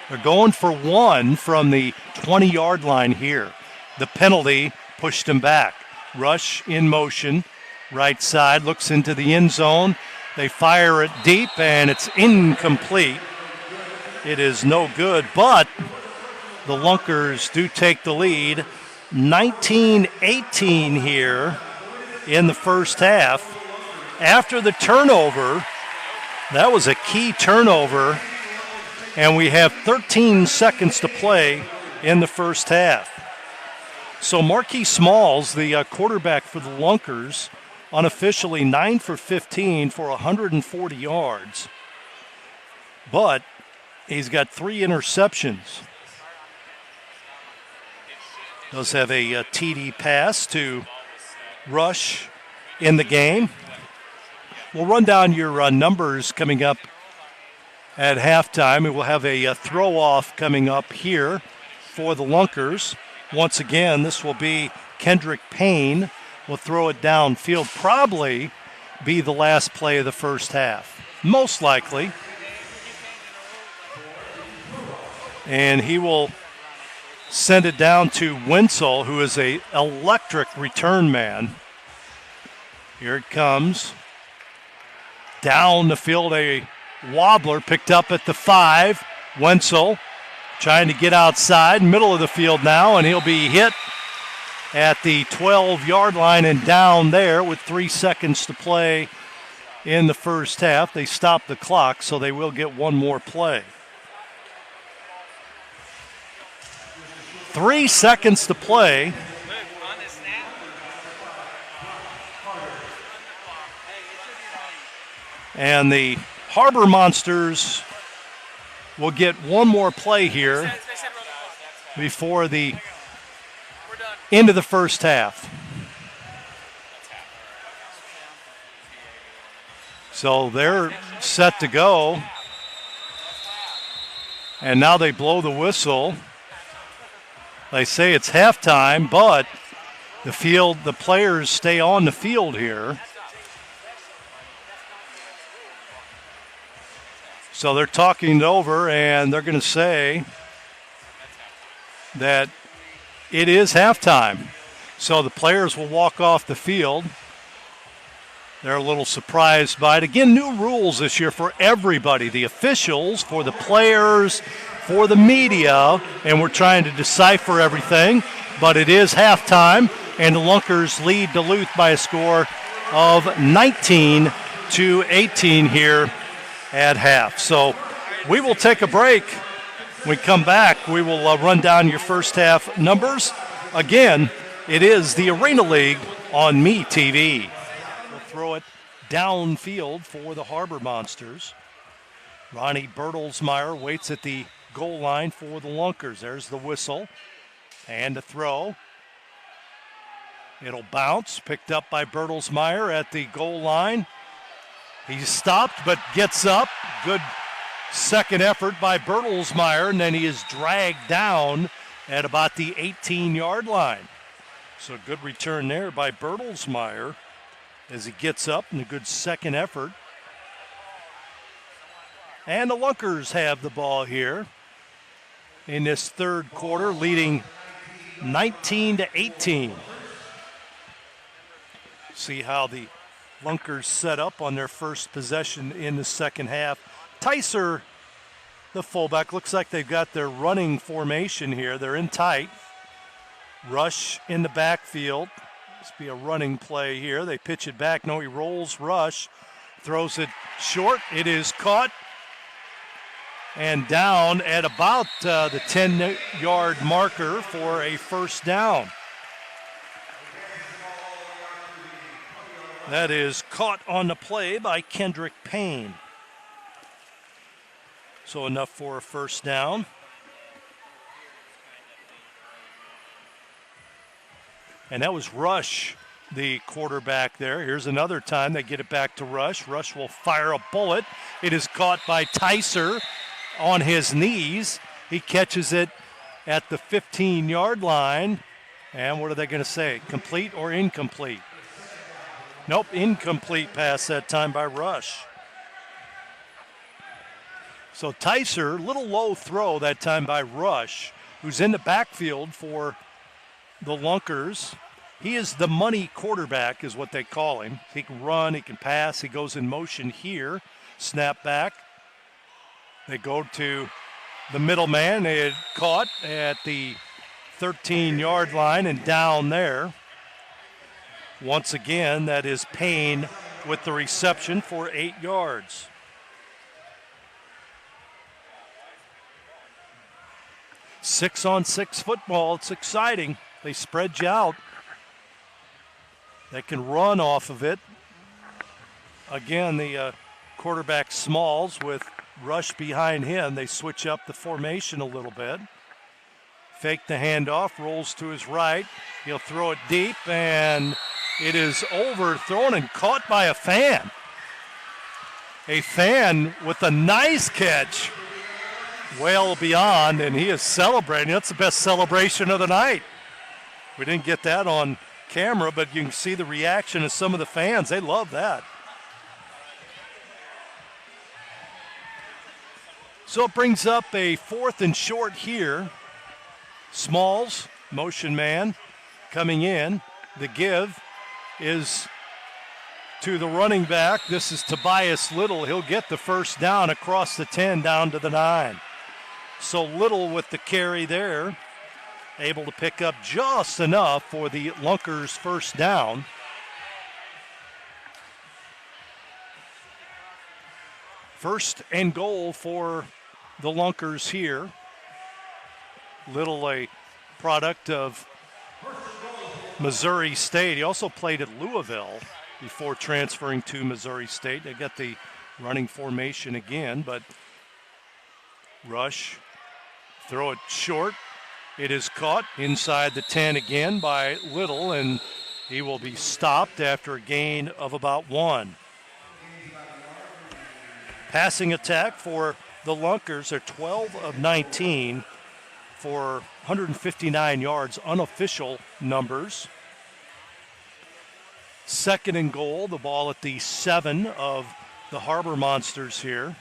They're going for one from the 20-yard line here. The penalty pushed them back. Rush in motion, right side, looks into the end zone. They fire it deep, and it's incomplete. It is no good, but the Lunkers do take the lead. 19-18 here in the first half. After the turnover, that was a key turnover, and we have 13 seconds to play in the first half. So Marquis Smalls, the quarterback for the Lunkers, unofficially 9 for 15 for 140 yards. But He's got 3 interceptions. Does have a TD pass to Rush in the game. We'll run down your numbers coming up at halftime, and we'll have a throw-off coming up here for the Lunkers. Once again, this will be Kendrick Payne. Will throw it downfield, probably be the last play of the first half, most likely. And he will send it down to Winsell, who is an electric return man. Here it comes. Down the field, a wobbler picked up at the 5. Wenzel trying to get outside, middle of the field now, and he'll be hit at the 12-yard line and down there with 3 seconds to play in the first half. They stopped the clock, so they will get one more play. 3 seconds to play. And the Harbor Monsters will get one more play here before the end of the first half. So they're set to go. And now they blow the whistle. They say it's halftime, but the players stay on the field here. So they're talking it over, and they're going to say that it is halftime. So the players will walk off the field. They're a little surprised by it. Again, new rules this year for everybody, the officials, for the players, for the media, and we're trying to decipher everything. But it is halftime, and the Lunkers lead Duluth by a score of 19-18 here at half. So we will take a break. When we come back, we will run down your first half numbers. Again, it is the Arena League on MeTV. We'll throw it downfield for the Harbor Monsters. Ronnie Bertelsmeyer waits at the goal line for the Lunkers. There's the whistle and the throw. It'll bounce, picked up by Bertelsmeyer at the goal line. He's stopped but gets up. Good second effort by Bertelsmeyer, and then he is dragged down at about the 18-yard line. So good return there by Bertelsmeyer as he gets up, and a good second effort. And the Lunkers have the ball here in this third quarter, leading 19-18. See how the Lunkers set up on their first possession in the second half. Tyser, the fullback, looks like they've got their running formation here. They're in tight. Rush in the backfield. This be a running play here. They pitch it back. No, he rolls. Rush throws it short. It is caught and down at about the 10-yard marker for a first down. That is caught on the play by Kendrick Payne. So enough for a first down. And that was Rush, the quarterback there. Here's another time they get it back to Rush. Rush will fire a bullet. It is caught by Tyser on his knees. He catches it at the 15-yard line. And what are they going to say? Complete or incomplete? Nope, incomplete pass that time by Rush. So Tyser, little low throw that time by Rush, who's in the backfield for the Lunkers. He is the money quarterback is what they call him. He can run, he can pass, he goes in motion here. Snap back. They go to the middleman. They had caught at the 13-yard line and down there. Once again, that is Payne with the reception for 8 yards. Six-on-six football. It's exciting. They spread you out. They can run off of it. Again, the quarterback Smalls with rush behind him. They switch up the formation a little bit. Fake the handoff, rolls to his right. He'll throw it deep, and it is overthrown and caught by a fan. A fan with a nice catch well beyond, and he is celebrating. That's the best celebration of the night. We didn't get that on camera, but you can see the reaction of some of the fans. They love that. So it brings up a 4th and short here. Smalls, motion man, coming in. The give is to the running back. This is Tobias Little. He'll get the first down across the 10 down to the 9. So Little with the carry there, able to pick up just enough for the Lunkers' first down. First and goal for the Lunkers here. Little, a product of Missouri State. He also played at Louisville before transferring to Missouri State. They got the running formation again, but rush, throw it short. It is caught inside the 10 again by Little, and he will be stopped after a gain of about 1. Passing attack for the Lunkers are 12 of 19 for 159 yards, unofficial numbers. Second and goal, the ball at the 7 of the Harbor Monsters here.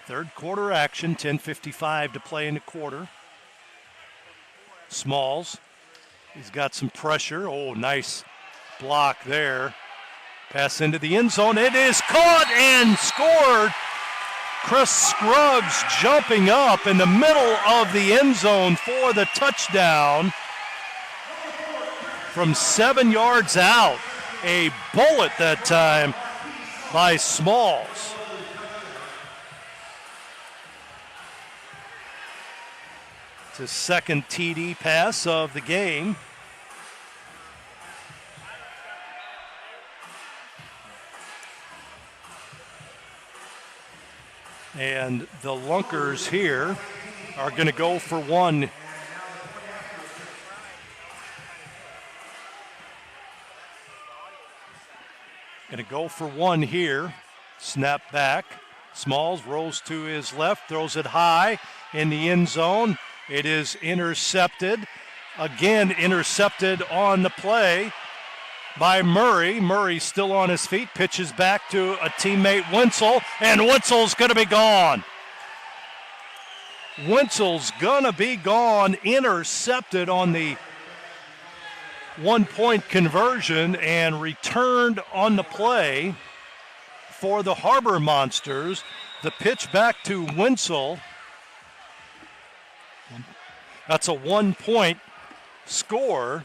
Third quarter action, 10:55 to play in the quarter. Smalls, he's got some pressure. Oh, nice block there. Pass into the end zone. It is caught and scored. Chris Scruggs jumping up in the middle of the end zone for the touchdown from 7 yards out. A bullet that time by Smalls. It's his second TD pass of the game. And the Lunkers here are going to go for 1. Going to go for 1 here. Snap back. Smalls rolls to his left, throws it high in the end zone. It is intercepted. Again, intercepted on the play by Murray. Murray still on his feet, pitches back to a teammate, Wenzel, and Wenzel's going to be gone. Wenzel's going to be gone, intercepted on the 1-point conversion and returned on the play for the Harbor Monsters. The pitch back to Wenzel. That's a 1-point score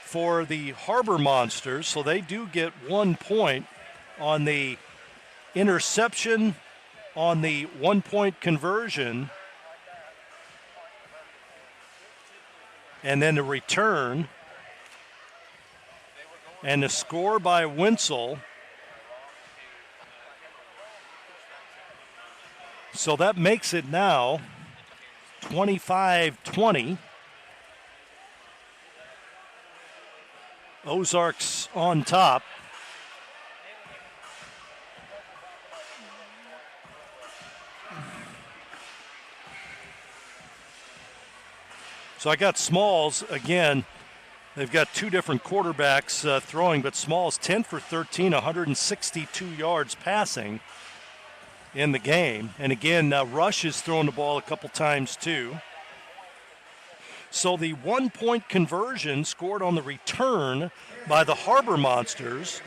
for the Harbor Monsters, so they do get 1 point on the interception, on the 1-point conversion, and then the return, and the score by Wenzel. So that makes it now 25-20. Ozarks on top. So I got Smalls again. They've got 2 different quarterbacks throwing, but Smalls 10 for 13, 162 yards passing in the game. And again, Rush has thrown the ball a couple times too. So the 1-point conversion scored on the return by the Harbor Monsters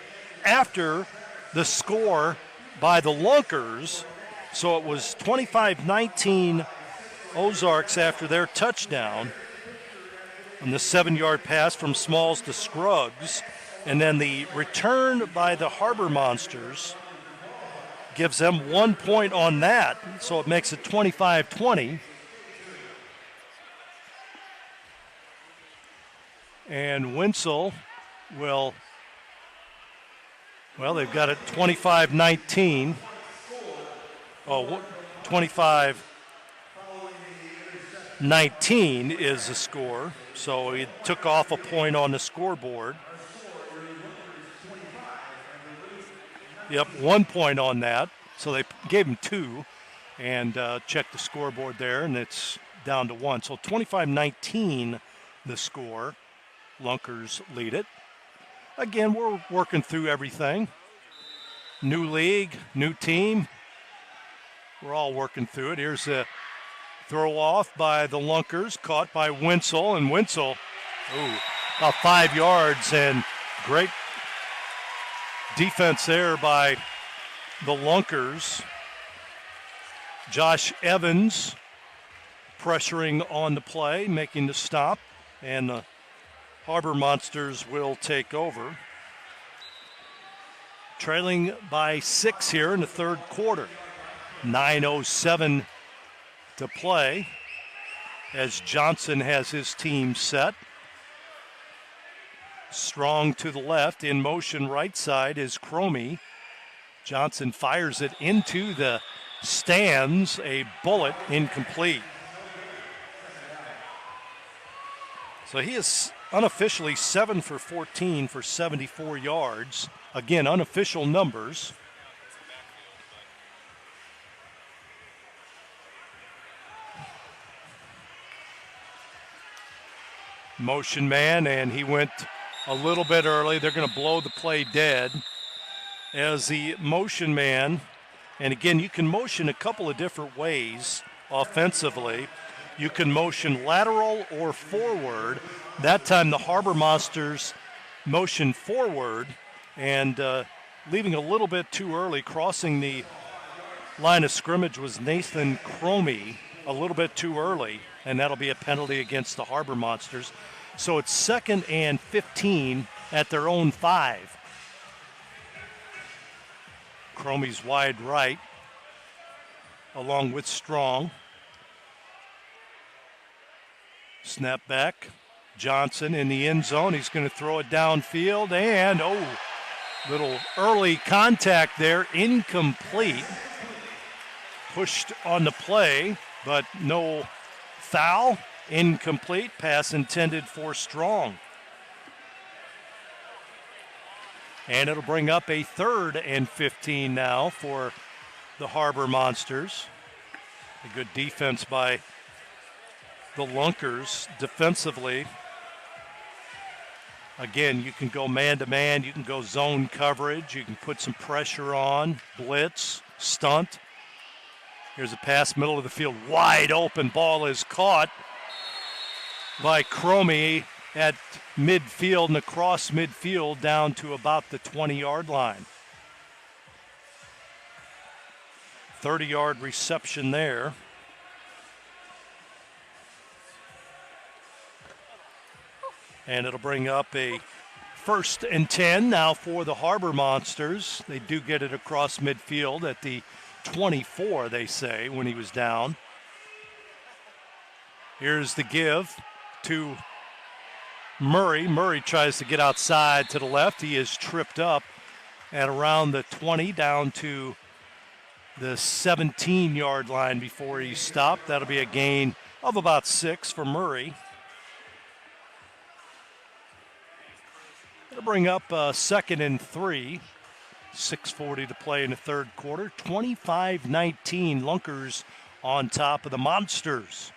after the score by the Lunkers. So it was 25-19 Ozarks after their touchdown. And the 7-yard pass from Smalls to Scruggs. And then the return by the Harbor Monsters gives them 1 point on that. So it makes it 25-20. And Wenzel will, Well, they've got it 25-19. Oh, 25-19 is the score. So he took off a point on the scoreboard. Yep, 1 point on that. So they gave him 2 and checked the scoreboard there, and it's down to 1. So 25-19 the score. Lunkers lead it. Again, we're working through everything. New league, new team. We're all working through it. Here's a throw off by the Lunkers, caught by Winsel, and Winsel, about 5 yards, and great defense there by the Lunkers. Josh Evans pressuring on the play, making the stop, and the Harbor Monsters will take over. Trailing by 6 here in the third quarter. 9:07 to play as Johnson has his team set. Strong to the left, in motion right side is Cromie. Johnson fires it into the stands, a bullet incomplete. So he is unofficially 7 for 14 for 74 yards. Again, unofficial numbers. Motion man, and he went a little bit early. They're going to blow the play dead as the motion man. And again, you can motion a couple of different ways offensively. You can motion lateral or forward. That time the Harbor Monsters motion forward and leaving a little bit too early. Crossing the line of scrimmage was Nathan Cromie a little bit too early, and that'll be a penalty against the Harbor Monsters. So it's 2nd and 15 at their own 5. Cromie's wide right, along with Strong. Snap back. Johnson in the end zone. He's going to throw it downfield, and little early contact there, incomplete. Pushed on the play, but no foul. Incomplete. Pass intended for Strong. And it'll bring up a 3rd and 15 now for the Harbor Monsters. A good defense by the Lunkers defensively. Again, you can go man-to-man, you can go zone coverage, you can put some pressure on, blitz, stunt. Here's a pass, middle of the field, wide open, ball is caught by Cromie at midfield and across midfield down to about the 20-yard line. 30-yard reception there. And it'll bring up a 1st and 10 now for the Harbor Monsters. They do get it across midfield at the 24, they say, when he was down. Here's the give to Murray. Murray tries to get outside to the left. He is tripped up at around the 20 down to the 17-yard line before he stopped. That'll be a gain of about 6 for Murray. It'll bring up 2nd and 3. 6:40 to play in the third quarter. 25-19. Lunkers on top of the Monsters.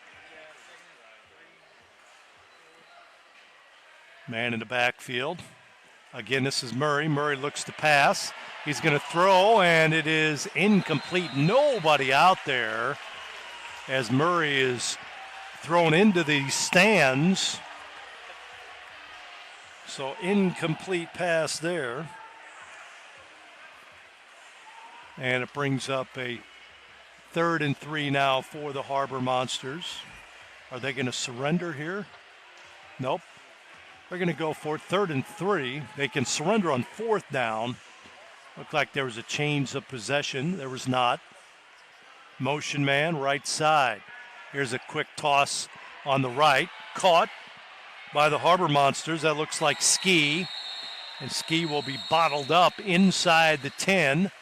Man in the backfield. Again, this is Murray. Murray looks to pass. He's going to throw, and it is incomplete. Nobody out there as Murray is thrown into the stands. So incomplete pass there. And it brings up a 3rd and 3 now for the Harbor Monsters. Are they going to surrender here? Nope. They're going to go for 3rd and 3. They can surrender on 4th down. Looked like there was a change of possession. There was not. Motion man, right side. Here's a quick toss on the right. Caught by the Harbor Monsters. That looks like Ski. And Ski will be bottled up inside the 10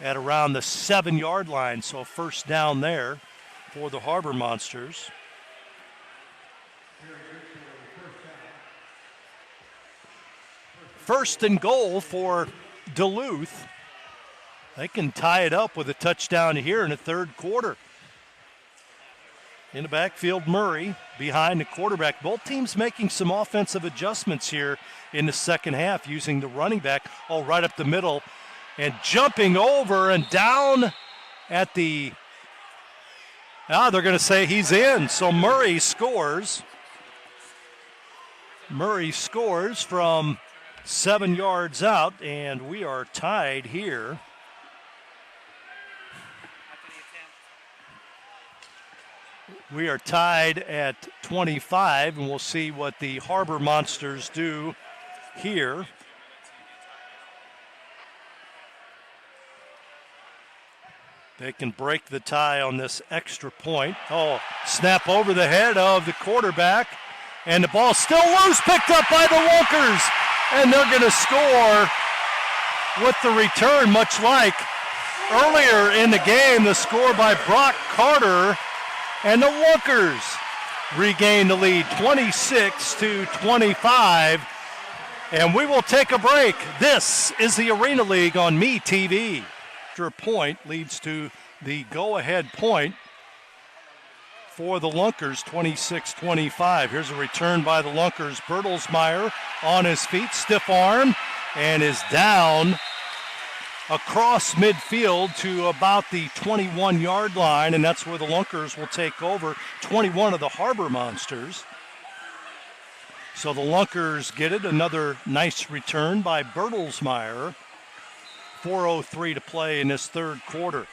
at around the 7-yard line. So first down there for the Harbor Monsters. First and goal for Duluth. They can tie it up with a touchdown here in the third quarter. In the backfield, Murray behind the quarterback. Both teams making some offensive adjustments here in the second half using the running back. Oh, right up the middle and jumping over and down at the... they're going to say he's in. So Murray scores. Murray scores from 7 yards out, and we are tied here. We are tied at 25, and we'll see what the Harbor Monsters do here. They can break the tie on this extra point. Oh, snap over the head of the quarterback, and the ball still loose, picked up by the Lunkers, and they're going to score with the return, much like earlier in the game, the score by Brock Carter. And the Lunkers regain the lead 26-25. And we will take a break. This is the Arena League on MeTV. After a point leads to the go-ahead point for the Lunkers, 26-25. Here's a return by the Lunkers. Bertelsmeyer on his feet, stiff arm, and is down across midfield to about the 21-yard line, and that's where the Lunkers will take over. 21 of the Harbor Monsters. So the Lunkers get it. Another nice return by Bertelsmeyer. 4:03 to play in this third quarter.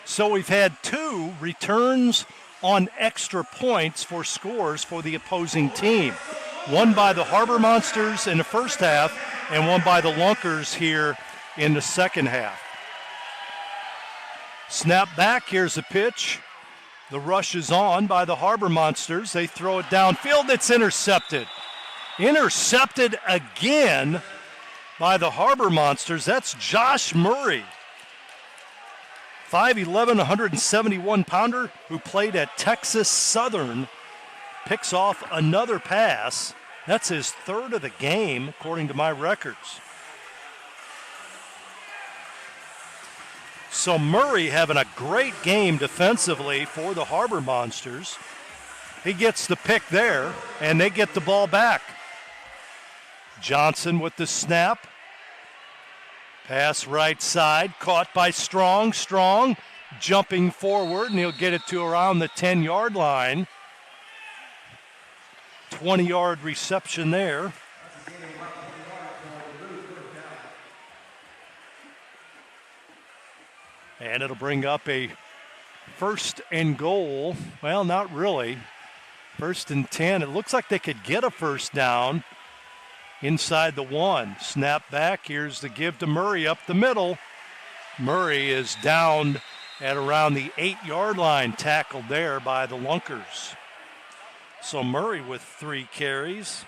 So we've had 2 returns on extra points for scores for the opposing team. One by the Harbor Monsters in the first half, and one by the Lunkers here in the second half. Snap back, here's a pitch. The rush is on by the Harbor Monsters. They throw it downfield, it's intercepted. Intercepted again by the Harbor Monsters. That's Josh Murray. 5'11", 171-pounder who played at Texas Southern. Picks off another pass. That's his third of the game, according to my records. So Murray having a great game defensively for the Harbor Monsters. He gets the pick there, and they get the ball back. Johnson with the snap. Pass right side, caught by Strong. Strong jumping forward, and he'll get it to around the 10-yard line. 20-yard reception there. And it'll bring up a first and goal. Well, not really. 1st and 10. It looks like they could get a first down inside the 1. Snap back. Here's the give to Murray up the middle. Murray is down at around the 8-yard line, tackled there by the Lunkers. So Murray with 3 carries,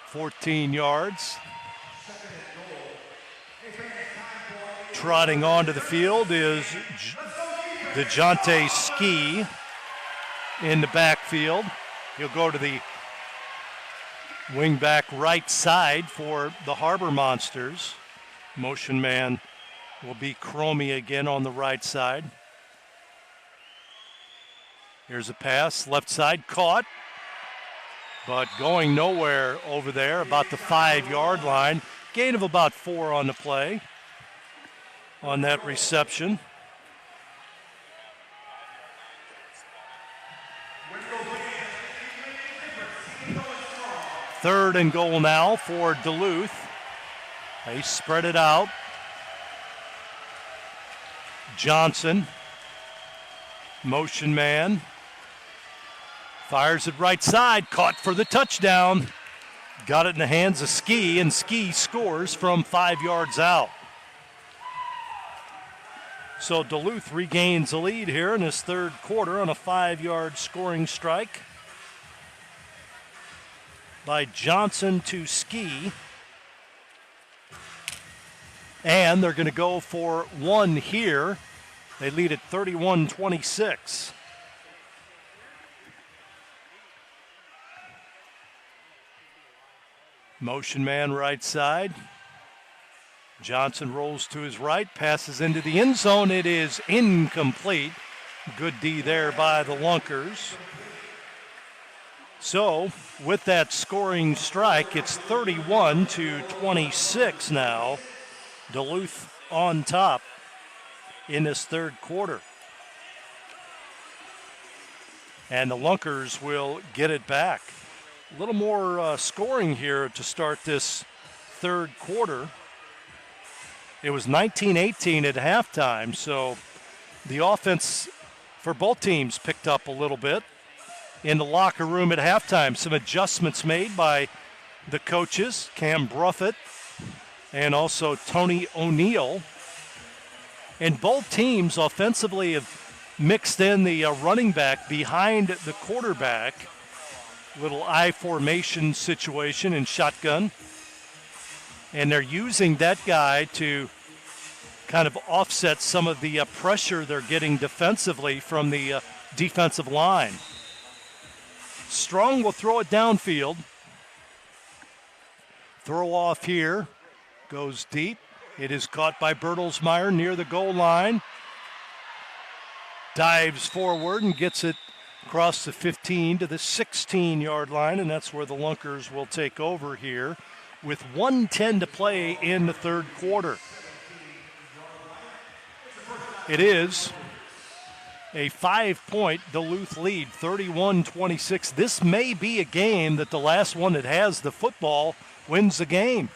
14 yards. Trotting onto the field is DeJounte Ski in the backfield. He'll go to the wing back right side for the Harbor Monsters. Motion man will be Cromie again on the right side. Here's a pass, left side, caught, but going nowhere over there, about the 5-yard line. Gain of about 4 on the play on that reception. Third and goal now for Duluth. They spread it out. Johnson, motion man, fires it right side, caught for the touchdown. Got it in the hands of Ski, and Ski scores from 5 yards out. So Duluth regains the lead here in this third quarter on a 5-yard scoring strike. by Johnson to Ski. And they're going to go for one here. They lead at 31-26. Motion man right side. Johnson rolls to his right, passes into the end zone. It is incomplete. Good D there by the Lunkers. So, with that scoring strike, it's 31-26 now. Duluth on top in this third quarter. And the Lunkers will get it back. A little more scoring here to start this third quarter. It was 19-18 at halftime, so the offense for both teams picked up a little bit. In the locker room at halftime, some adjustments made by the coaches, Cam Bruffett and also Tony O'Neill. And both teams offensively have mixed in the running back behind the quarterback. Little I formation situation in shotgun. And they're using that guy to kind of offset some of the pressure they're getting defensively from the defensive line. Strong will throw it downfield. Throw off here. Goes deep. It is caught by Bertelsmeyer near the goal line. Dives forward and gets it across the 15 to the 16-yard line, and that's where the Lunkers will take over here with 1:10 to play in the third quarter. It is a 5-point Duluth lead, 31-26. This may be a game that the last one that has the football wins the game,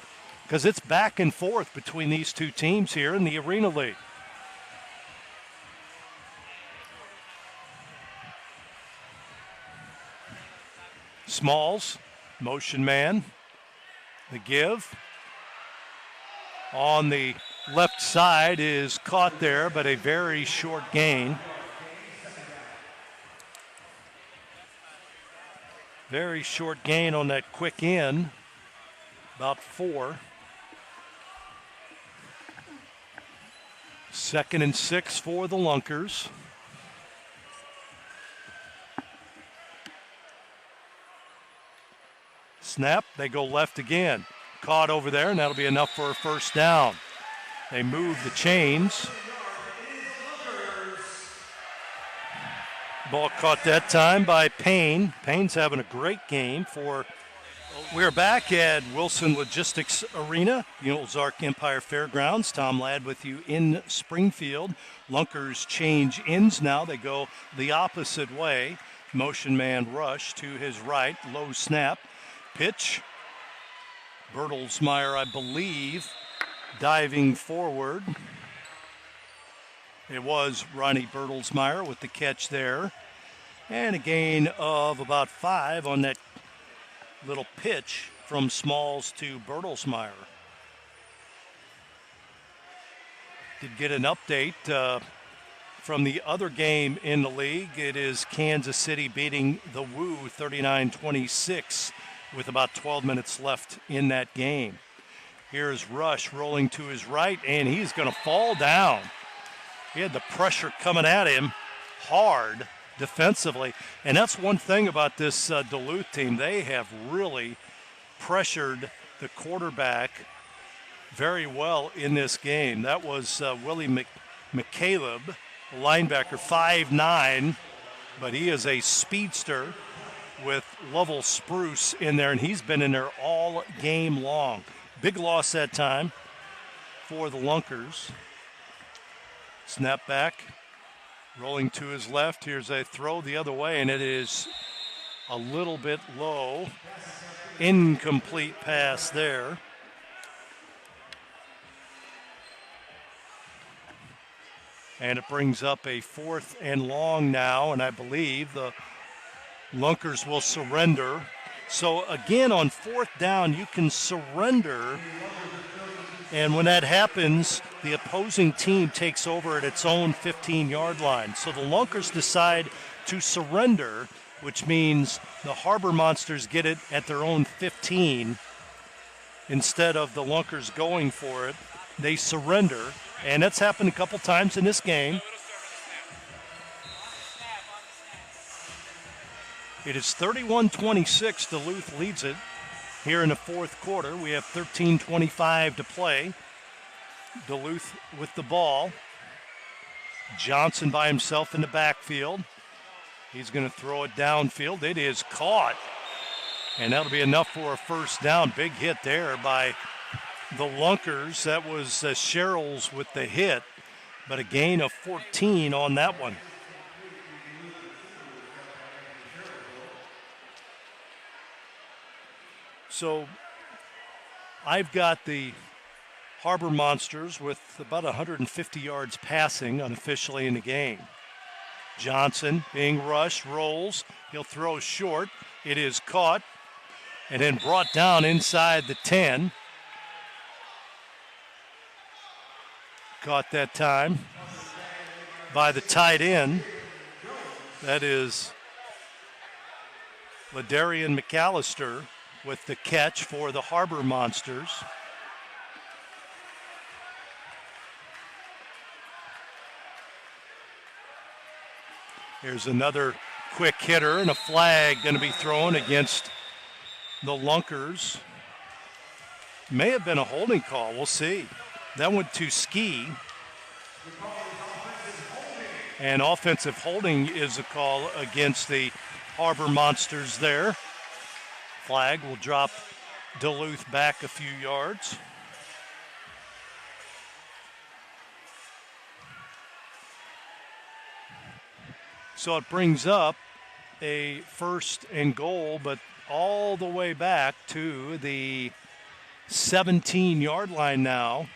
because it's back and forth between these two teams here in the Arena League. Smalls, motion man, the give. On the left side is caught there, but a very short gain. Very short gain on that quick in, about 4. 2nd and 6 for the Lunkers. Snap, they go left again. Caught over there, and that'll be enough for a first down. They move the chains. Ball caught that time by Payne. Payne's having a great game for. We're back at Wilson Logistics Arena, the Ozark Empire Fairgrounds. Tom Ladd with you in Springfield. Lunkers change ends now. They go the opposite way. Motion man rush to his right. Low snap. Pitch. Bertelsmeyer, I believe, diving forward. It was Ronnie Bertelsmeyer with the catch there. And a gain of about 5 on that little pitch from Smalls to Bertelsmeyer. Did get an update from the other game in the league. It is Kansas City beating the Woo 39-26 with about 12 minutes left in that game. Here's Rush rolling to his right, and he's going to fall down. He had the pressure coming at him hard defensively. And that's one thing about this Duluth team. They have really pressured the quarterback very well in this game. That was Willie McCaleb, the linebacker, 5'9", but he is a speedster with Lovell Spruce in there, and he's been in there all game long. Big loss that time for the Lunkers. Snap back, rolling to his left. Here's a throw the other way, and it is a little bit low. Incomplete pass there. And it brings up a 4th and long now, and I believe the Lunkers will surrender. So again, on 4th down, you can surrender. And when that happens, the opposing team takes over at its own 15-yard line. So the Lunkers decide to surrender, which means the Harbor Monsters get it at their own 15 instead of the Lunkers going for it. They surrender, and that's happened a couple times in this game. It is 31-26. Duluth leads it here in the fourth quarter. We have 13:25 to play. Duluth with the ball. Johnson by himself in the backfield. He's going to throw it downfield. It is caught, and that'll be enough for a first down. Big hit there by the Lunkers. That was Sherrills with the hit, but a gain of 14 on that one. So I've got the Harbor Monsters with about 150 yards passing unofficially in the game. Johnson being rushed, rolls. He'll throw short. It is caught and then brought down inside the 10. Caught that time by the tight end. That is Ladarian McAllister with the catch for the Harbor Monsters. Here's another quick hitter, and a flag going to be thrown against the Lunkers. May have been a holding call. We'll see. That went to Ski. And offensive holding is a call against the Harbor Monsters there. Flag will drop Duluth back a few yards. So it brings up a first and goal, but all the way back to the 17-yard line now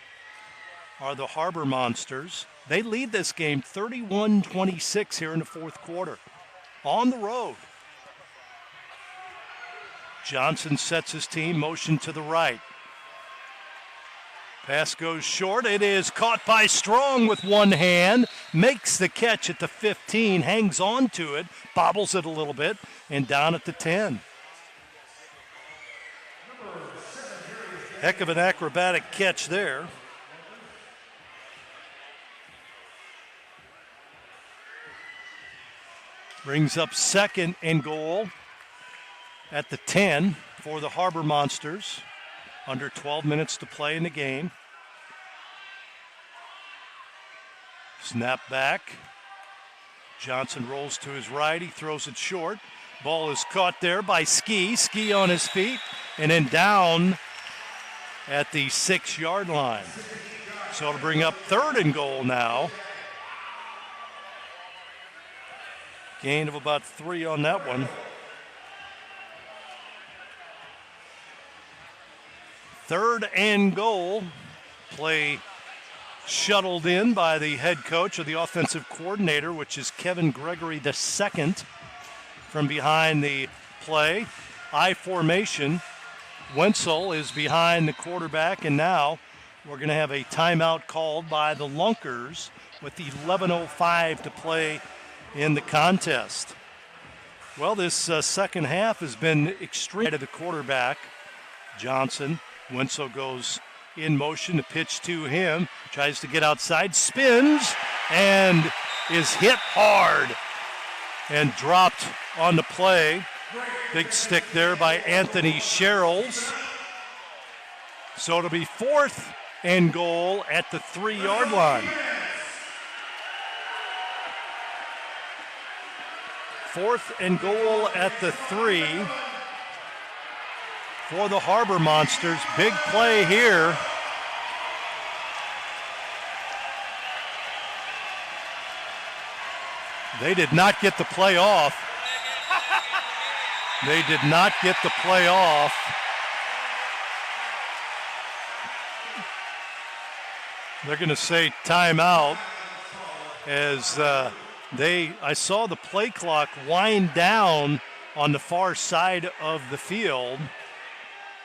are the Harbor Monsters. They lead this game 31-26 here in the fourth quarter on the road. Johnson sets his team, motion to the right. Pass goes short. It is caught by Strong with one hand. Makes the catch at the 15, hangs on to it, bobbles it a little bit, and down at the 10. Heck of an acrobatic catch there. Brings up second and goal at the 10 for the Harbor Monsters. Under 12 minutes to play in the game. Snap back. Johnson rolls to his right. He throws it short. Ball is caught there by Ski. Ski on his feet. And then down at the 6-yard line. So it'll bring up third and goal now. Gain of about 3 on that one. Third and goal. Play shuttled in by the head coach or the offensive coordinator, which is Kevin Gregory II from behind the play. I formation. Wenzel is behind the quarterback, and now we're going to have a timeout called by the Lunkers with 11:05 to play in the contest. Well, this second half has been extreme to the quarterback, Johnson. Wenzel goes in motion, to pitch to him, tries to get outside, spins, and is hit hard and dropped on the play. Big stick there by Anthony Sherrills. So it'll be fourth and goal at the 3-yard line. Fourth and goal at the 3. For the Harbor Monsters. Big play here. They did not get the play off. They did not get the play off. They're going to say timeout as I saw the play clock wind down on the far side of the field.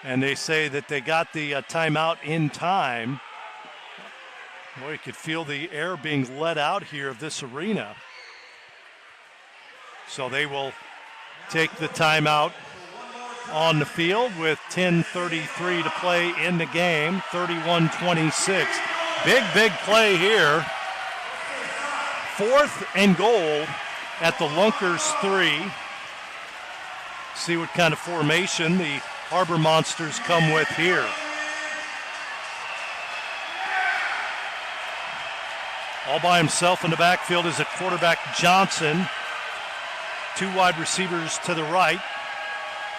And they say that they got the timeout in time. Boy, you could feel the air being let out here of this arena. So they will take the timeout on the field with 10:33 to play in the game, 31-26. Big play here. 4th and goal at the Lunkers 3. See what kind of formation the Harbor Monsters come with here. All by himself in the backfield is a quarterback Johnson. 2 wide receivers to the right,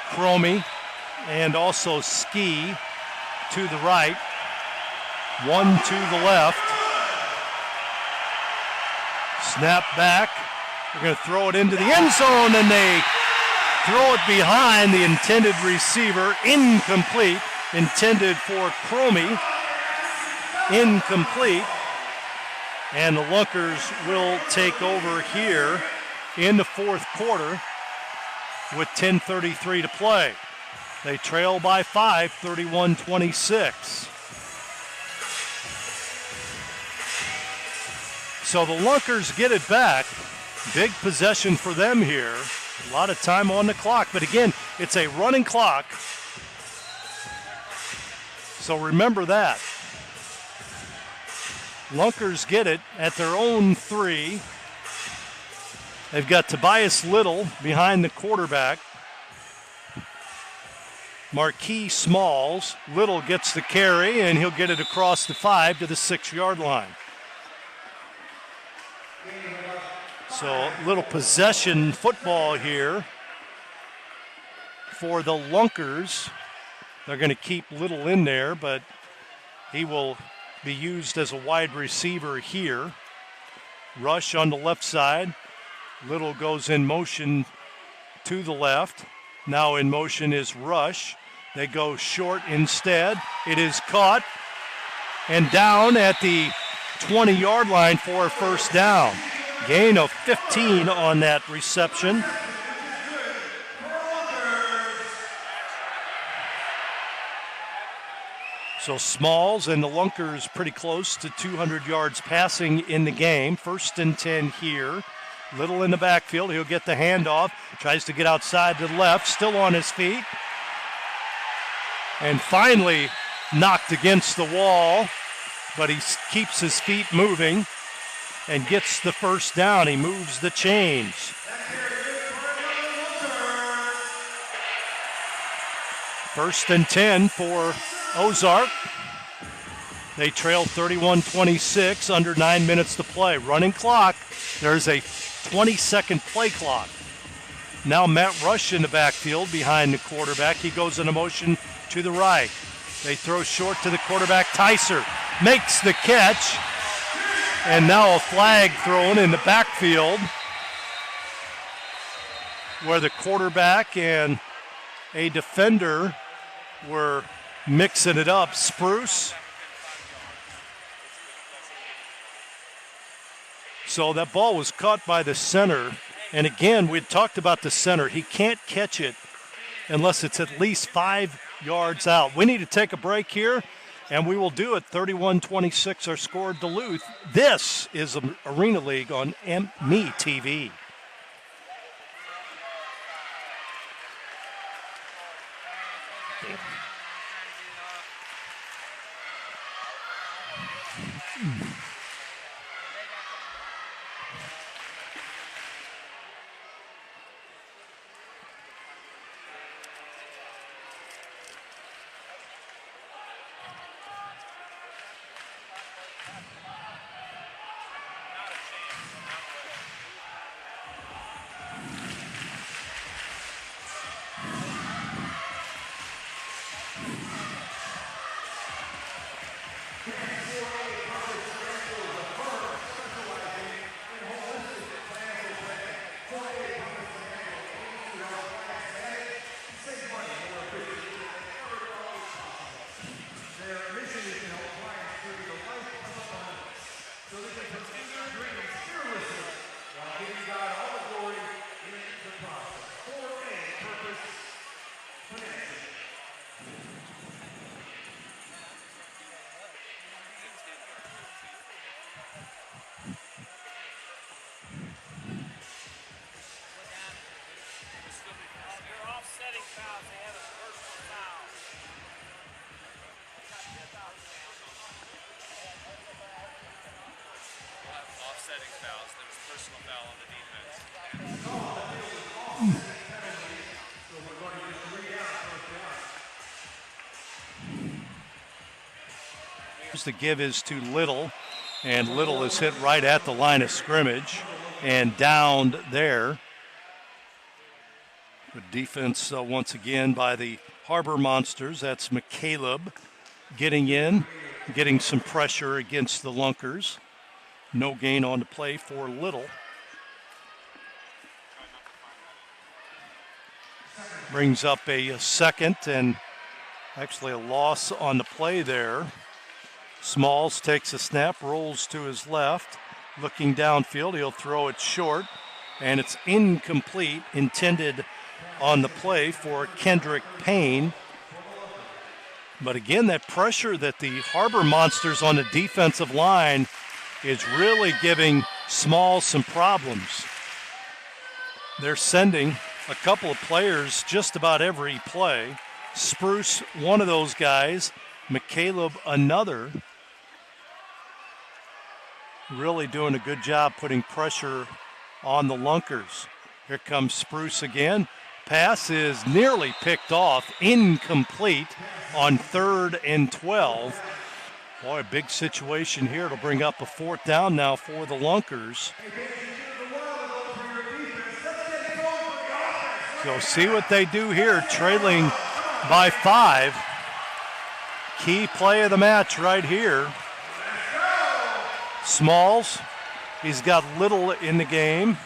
Cromie and also Ski to the right, 1 to the left. Snap back. They're going to throw it into the end zone, and they throw it behind the intended receiver. Incomplete. Intended for Cromie. Incomplete. And the Lunkers will take over here in the 4th quarter with 10:33 to play. They trail by 5, 31-26. So the Lunkers get it back. Big possession for them here. A lot of time on the clock, but again, it's a running clock. So remember that. Lunkers get it at their own 3. They've got Tobias Little behind the quarterback. Marquis Smalls. Little gets the carry, and he'll get it across the 5 to the 6-yard line. So little possession football here for the Lunkers. They're going to keep Little in there, but he will be used as a wide receiver here. Rush on the left side. Little goes in motion to the left. Now in motion is Rush. They go short instead. It is caught and down at the 20-yard line for a first down. Gain of 15 on that reception. So Smalls and the Lunkers pretty close to 200 yards passing in the game. 1st and 10 here. Little in the backfield. He'll get the handoff. Tries to get outside to the left. Still on his feet. And finally knocked against the wall. But he keeps his feet moving and gets the first down. He moves the chains. First and 10 for Ozark. They trail 31-26, under 9 minutes to play. Running clock. There's a 20-second play clock. Now Matt Rush in the backfield behind the quarterback. He goes in a motion to the right. They throw short to the quarterback. Tyser makes the catch. And now a flag thrown in the backfield where the quarterback and a defender were mixing it up. Spruce. So that ball was caught by the center. And again, we talked about the center. He can't catch it unless it's at least 5 yards out. We need to take a break here, and we will do it. 31-26 our score, Duluth. This is Arena League on Me TV. setting fouls. There was a personal foul on the defense. The give is to Little, and Little is hit right at the line of scrimmage and downed there. Good defense once again by the Harbor Monsters. That's McCaleb getting in, getting some pressure against the Lunkers. No gain on the play for Little. Brings up a second and actually a loss on the play there. Smalls takes a snap, rolls to his left, looking downfield. He'll throw it short, and it's incomplete, intended on the play for Kendrick Payne. But again, that pressure that the Harbor Monsters on the defensive line is really giving Smalls some problems. They're sending a couple of players just about every play. Spruce, one of those guys. McCaleb, another. Really doing a good job putting pressure on the Lunkers. Here comes Spruce again. Pass is nearly picked off, incomplete on 3rd and 12. Boy, a big situation here. It'll bring up a 4th down now for the Lunkers. So see what they do here, trailing by 5. Key play of the match right here. Smalls, he's got Little in the game.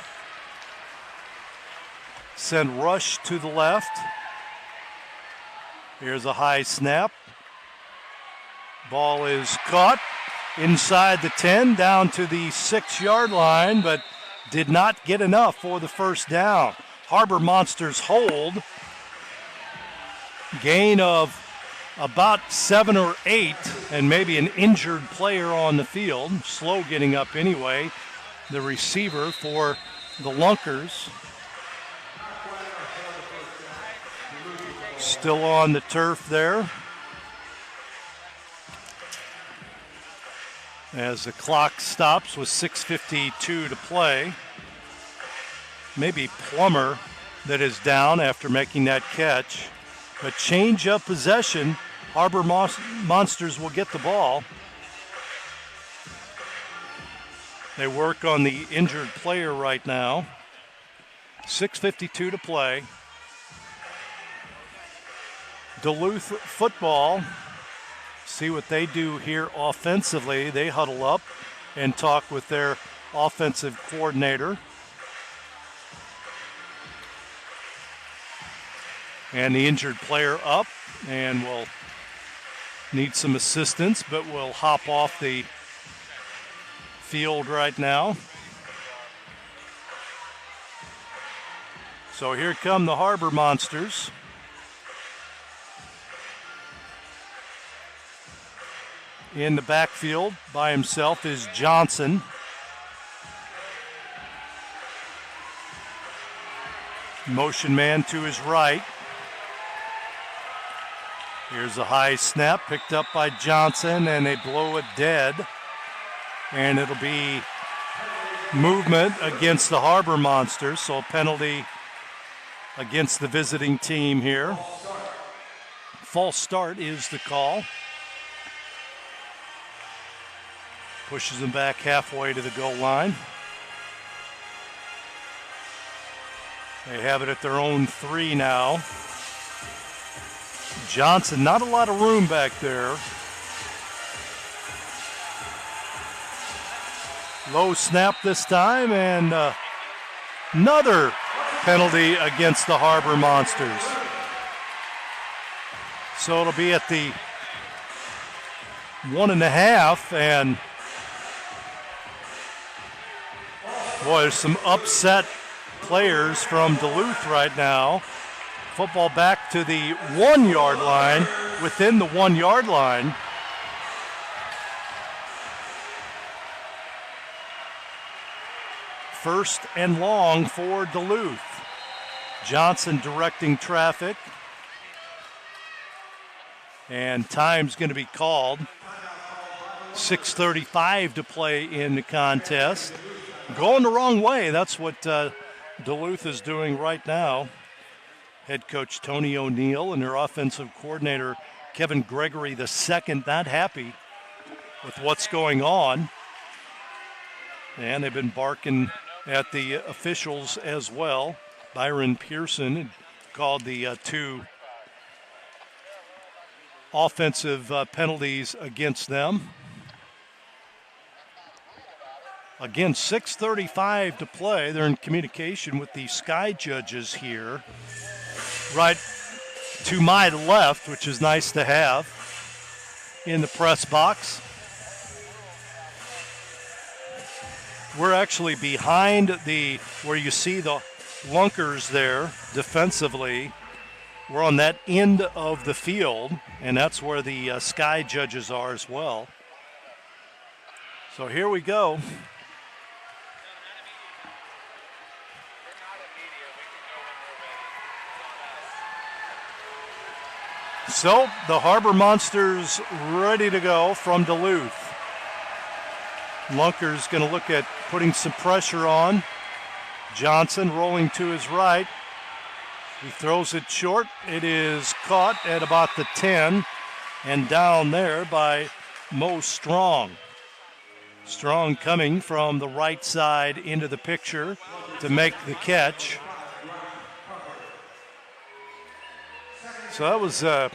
Send rush to the left. Here's a high snap. Ball is caught inside the 10, down to the 6-yard line, but did not get enough for the first down. Harbor Monsters hold. Gain of about 7 or 8, and maybe an injured player on the field. Slow getting up anyway. The receiver for the Lunkers. Still on the turf there. As the clock stops with 6:52 to play. Maybe Plummer that is down after making that catch. But change of possession. Harbor Monsters will get the ball. They work on the injured player right now. 6:52 to play. Duluth football. See what they do here offensively. They huddle up and talk with their offensive coordinator. And the injured player up and will need some assistance, but will hop off the field right now. So here come the Harbor Monsters. In the backfield by himself is Johnson. Motion man to his right. Here's a high snap picked up by Johnson, and they blow it dead. And it'll be movement against the Harbor Monsters, so a penalty against the visiting team here. False start is the call. Pushes them back halfway to the goal line. They have it at their own 3 now. Johnson, not a lot of room back there. Low snap this time, and another penalty against the Harbor Monsters. So it'll be at the 1.5, and boy, there's some upset players from Duluth right now. Football back to the 1-yard line, within the 1-yard line. First and long for Duluth. Johnson directing traffic. And time's going to be called. 6:35 to play in the contest. going the wrong way. That's what Duluth is doing right now. Head coach Tony O'Neill and their offensive coordinator Kevin Gregory II not happy with what's going on. And they've been barking at the officials as well. Byron Pearson called the two offensive penalties against them. Again, 6:35 to play. They're in communication with the Sky judges here. Right to my left, which is nice to have in the press box. We're actually behind where you see the Lunkers there defensively. We're on that end of the field, and that's where the Sky judges are as well. So here we go. So the Harbor Monsters ready to go from Duluth. Lunkers going to look at putting some pressure on. Johnson rolling to his right. He throws it short. It is caught at about the 10 and down there by Mo Strong. Strong coming from the right side into the picture to make the catch. So that was a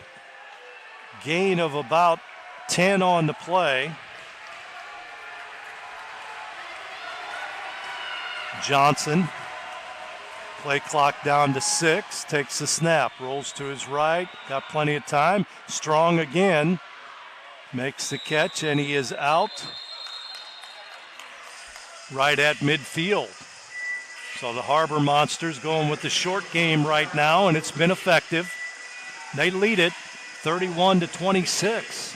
gain of about 10 on the play. Johnson, play clock down to 6, takes the snap, rolls to his right, got plenty of time. Strong again, makes the catch, and he is out right at midfield. So the Harbor Monsters going with the short game right now, and it's been effective. They lead it 31-26.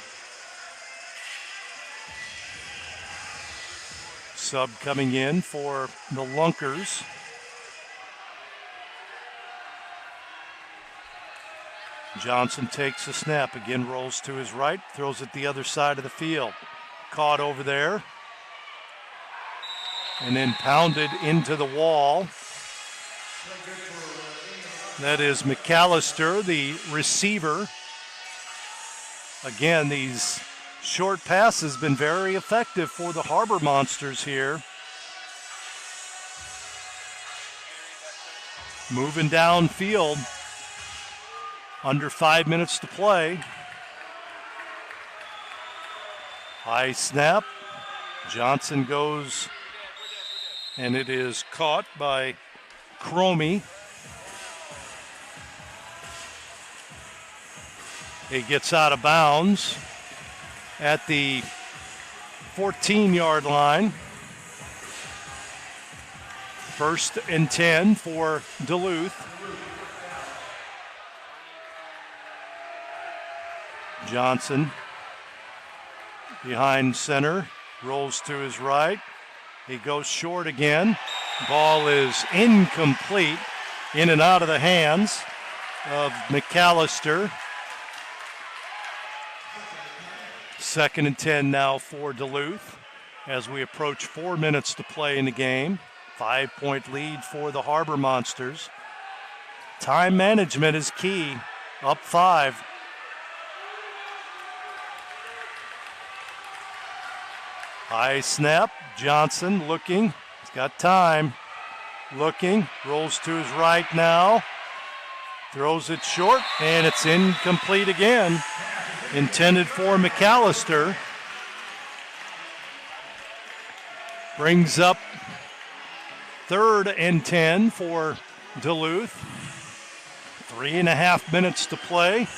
Sub coming in for the Lunkers. Johnson takes the snap, again rolls to his right, throws it the other side of the field. Caught over there. And then pounded into the wall. That is McAllister, the receiver. Again, these short passes been very effective for the Harbor Monsters here. Moving downfield. Under 5 minutes to play. High snap. Johnson goes, and it is caught by Cromie. He gets out of bounds at the 14-yard line. 1st and 10 for Duluth. Johnson behind center, rolls to his right. He goes short again. Ball is incomplete, in and out of the hands of McAllister. 2nd and 10 now for Duluth as we approach 4 minutes to play in the game. 5-point lead for the Harbor Monsters. Time management is key. Up 5. High snap. Johnson looking. He's got time. Looking. Rolls to his right now. Throws it short, and it's incomplete again. Intended for McAllister. Brings up 3rd and 10 for Duluth. 3.5 minutes to play.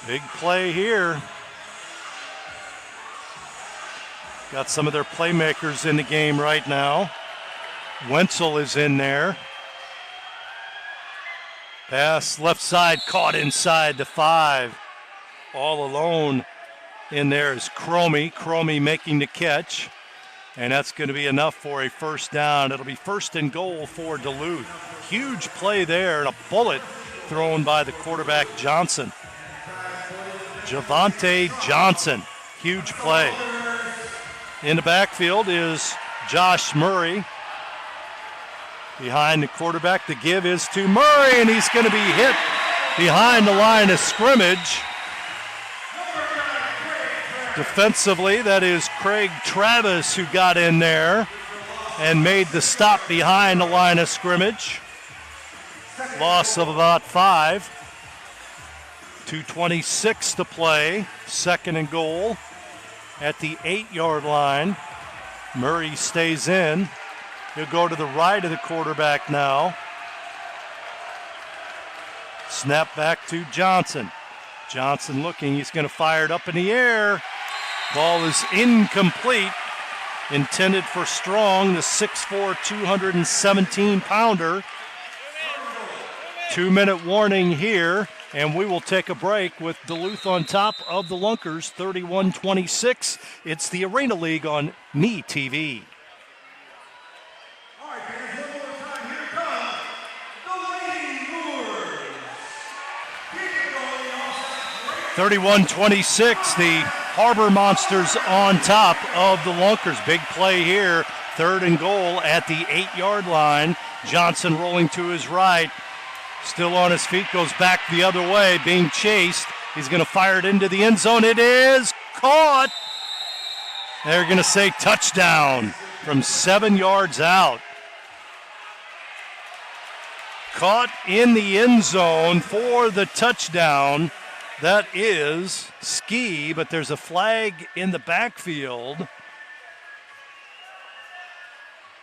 Big play here. Got some of their playmakers in the game right now. Wenzel is in there. Pass left side, caught inside the 5. All alone in there is Cromie. Cromie making the catch. And that's going to be enough for a 1st down. It'll be 1st and goal for Duluth. Huge play there, and a bullet thrown by the quarterback Johnson. Javante Johnson Huge play. In the backfield is Josh Murray. Behind the quarterback, the give is to Murray, and he's going to be hit behind the line of scrimmage. Defensively, that is Craig Travis who got in there and made the stop behind the line of scrimmage. Loss of about 5. 2:26 to play. Second and goal at the 8-yard line. Murray stays in. He'll go to the right of the quarterback now. Snap back to Johnson. Johnson looking. He's going to fire it up in the air. Ball is incomplete. Intended for Strong, the 6'4", 217-pounder. 2-minute warning here, and we will take a break with Duluth on top of the Lunkers, 31-26. It's the Arena League on MeTV. 31-26, the Harbor Monsters on top of the Lunkers. Big play here, 3rd and goal at the 8-yard line. Johnson rolling to his right, still on his feet, goes back the other way, being chased. He's going to fire it into the end zone. It is caught. They're going to say touchdown from 7 yards out. Caught in the end zone for the touchdown. That is Ski, but there's a flag in the backfield.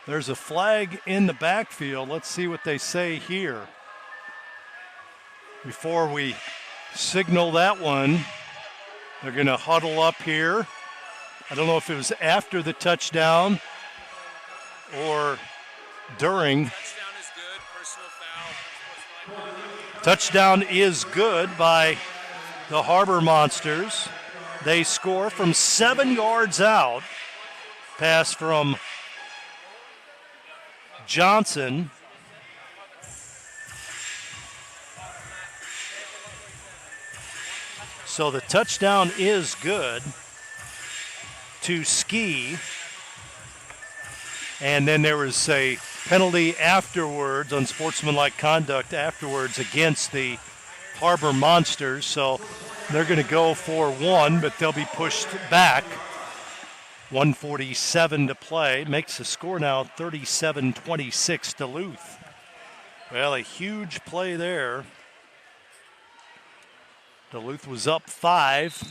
There's a flag in the backfield. Let's see what they say here. Before we signal that one, they're going to huddle up here. I don't know if it was after the touchdown or during. Touchdown is good. Personal foul. Touchdown is good by the Harbor Monsters. They score from 7 yards out. Pass from Johnson. So the touchdown is good to Ski. And then there was a penalty afterwards, unsportsmanlike conduct afterwards against the Harbor Monsters. So they're going to go for 1, but they'll be pushed back. 1:47 to play. Makes the score now 37-26 Duluth. Well, a huge play there. Duluth was up 5.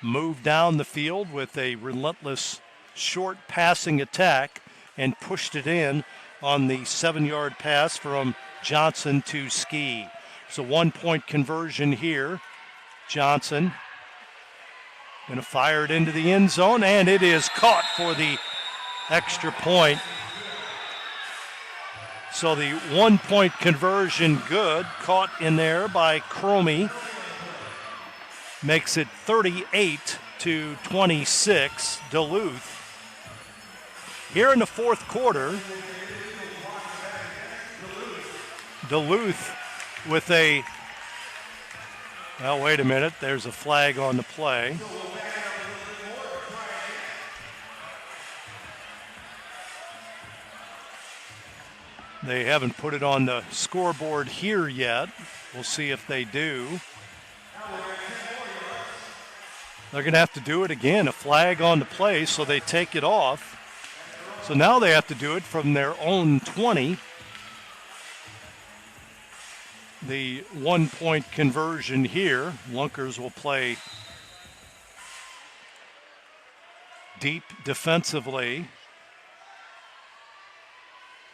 Moved down the field with a relentless short passing attack and pushed it in on the 7-yard pass from Johnson to Ski. It's a 1-point conversion here. Johnson going to fire it into the end zone, and it is caught for the extra point. So the 1-point conversion good, caught in there by Cromie. Makes it 38-26 Duluth. Here in the fourth quarter, Duluth with a, well, wait a minute, there's a flag on the play. They haven't put it on the scoreboard here yet. We'll see if they do. They're going to have to do it again, a flag on the play, so they take it off. So now they have to do it from their own 20. The 1-point conversion here. Lunkers will play deep defensively.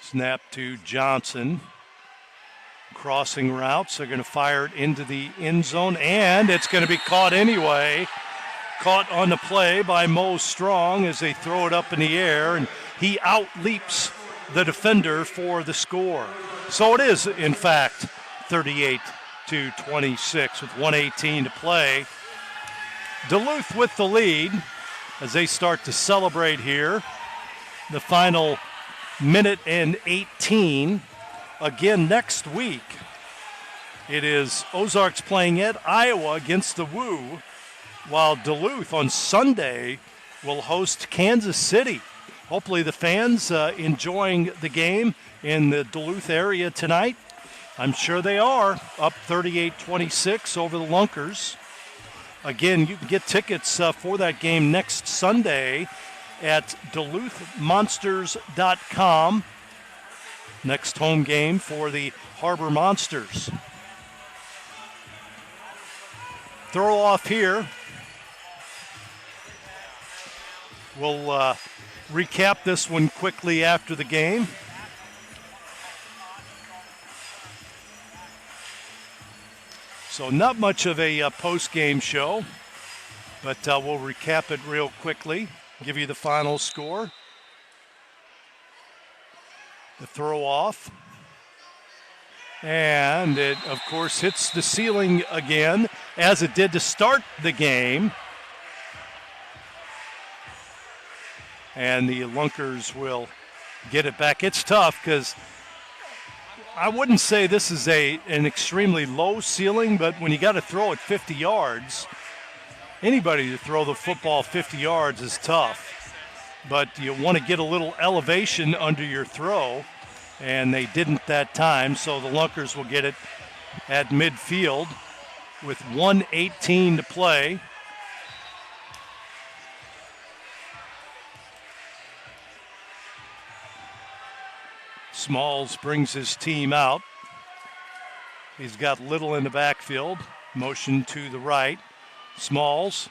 Snap to Johnson. Crossing routes. They're going to fire it into the end zone, and it's going to be caught anyway. Caught on the play by Mo Strong as they throw it up in the air, and he outleaps the defender for the score. So it is, in fact, 38-26 with 1:18 to play. Duluth with the lead as they start to celebrate here. The final minute and 18. Again, next week, it is Ozarks playing at Iowa against the Woo. while Duluth on Sunday will host Kansas City. Hopefully the fans enjoying the game in the Duluth area tonight. I'm sure they are. Up 38-26 over the Lunkers. Again, you can get tickets for that game next Sunday at DuluthMonsters.com. Next home game for the Harbor Monsters. Throw off here. We'll recap this one quickly after the game. So not much of a post-game show, but we'll recap it real quickly, give you the final score. The throw off. And it, of course, hits the ceiling again, as it did to start the game. And the Lunkers will get it back. It's tough because I wouldn't say this is an extremely low ceiling, but when you got to throw it 50 yards, anybody to throw the football 50 yards is tough. But you want to get a little elevation under your throw, and they didn't that time, so the Lunkers will get it at midfield with 1:18 to play. Smalls brings his team out. He's got Little in the backfield. Motion to the right. Smalls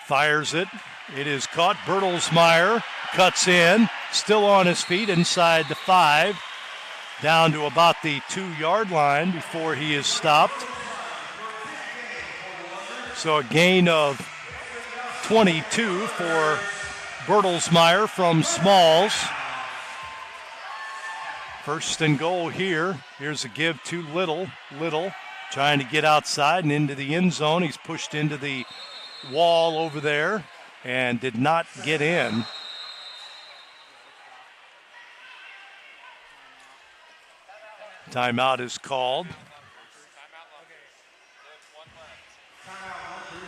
fires it. It is caught. Bertelsmeyer cuts in. Still on his feet inside the 5. Down to about the 2-yard line before he is stopped. So a gain of 22 for Bertelsmeyer from Smalls. First and goal here. Here's a give to Little. Little trying to get outside and into the end zone. He's pushed into the wall over there and did not get in. Timeout is called.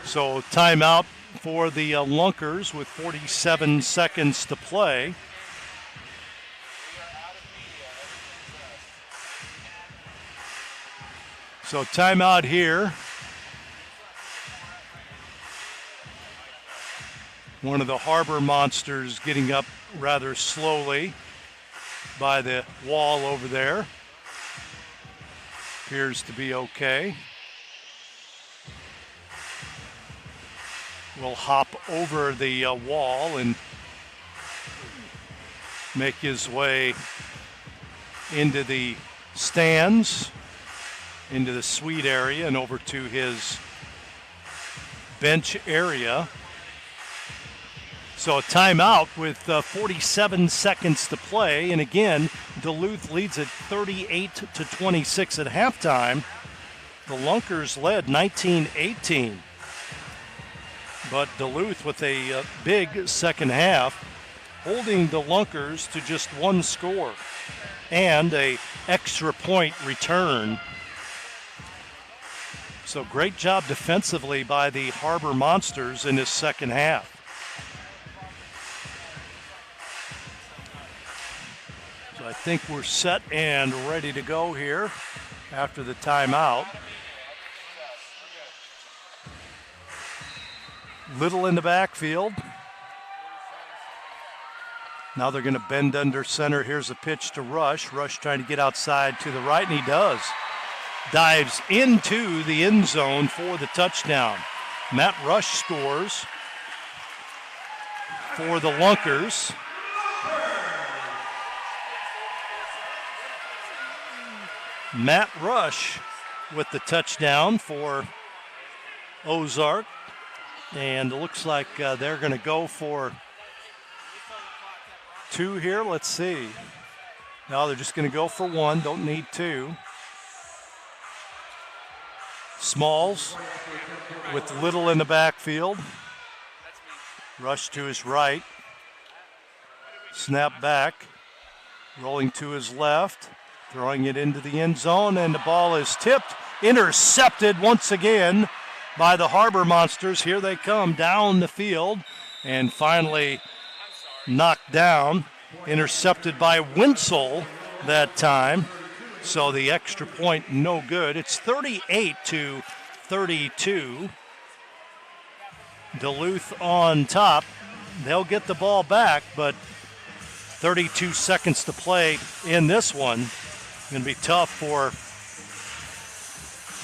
So timeout for the Lunkers with 47 seconds to play. So timeout here. One of the Harbor Monsters getting up rather slowly by the wall over there. Appears to be okay. Will hop over the wall and make his way into the stands, into the suite area, and over to his bench area. So a timeout with 47 seconds to play. And again, Duluth leads at 38-26 at halftime. The Lunkers led 19-18. But Duluth with a big second half, holding the Lunkers to just one score and a extra point return. So great job defensively by the Harbor Monsters in this second half. So I think we're set and ready to go here after the timeout. Little in the backfield. Now they're going to bend under center. Here's a pitch to Rush. Rush trying to get outside to the right, and he does. Dives into the end zone for the touchdown. Matt Rush scores for the Lunkers. Matt Rush with the touchdown for Ozark. And it looks like they're going to go for 2 here. Let's see. No, they're just going to go for 1. Don't need 2. Smalls with Little in the backfield. Rush to his right. Snap back. Rolling to his left. Throwing it into the end zone, and the ball is tipped. Intercepted once again by the Harbor Monsters. Here they come down the field and finally knocked down, intercepted by Winsel that time. So the extra point no good. It's 38-32. Duluth on top. They'll get the ball back, but 32 seconds to play in this one. Going to be tough for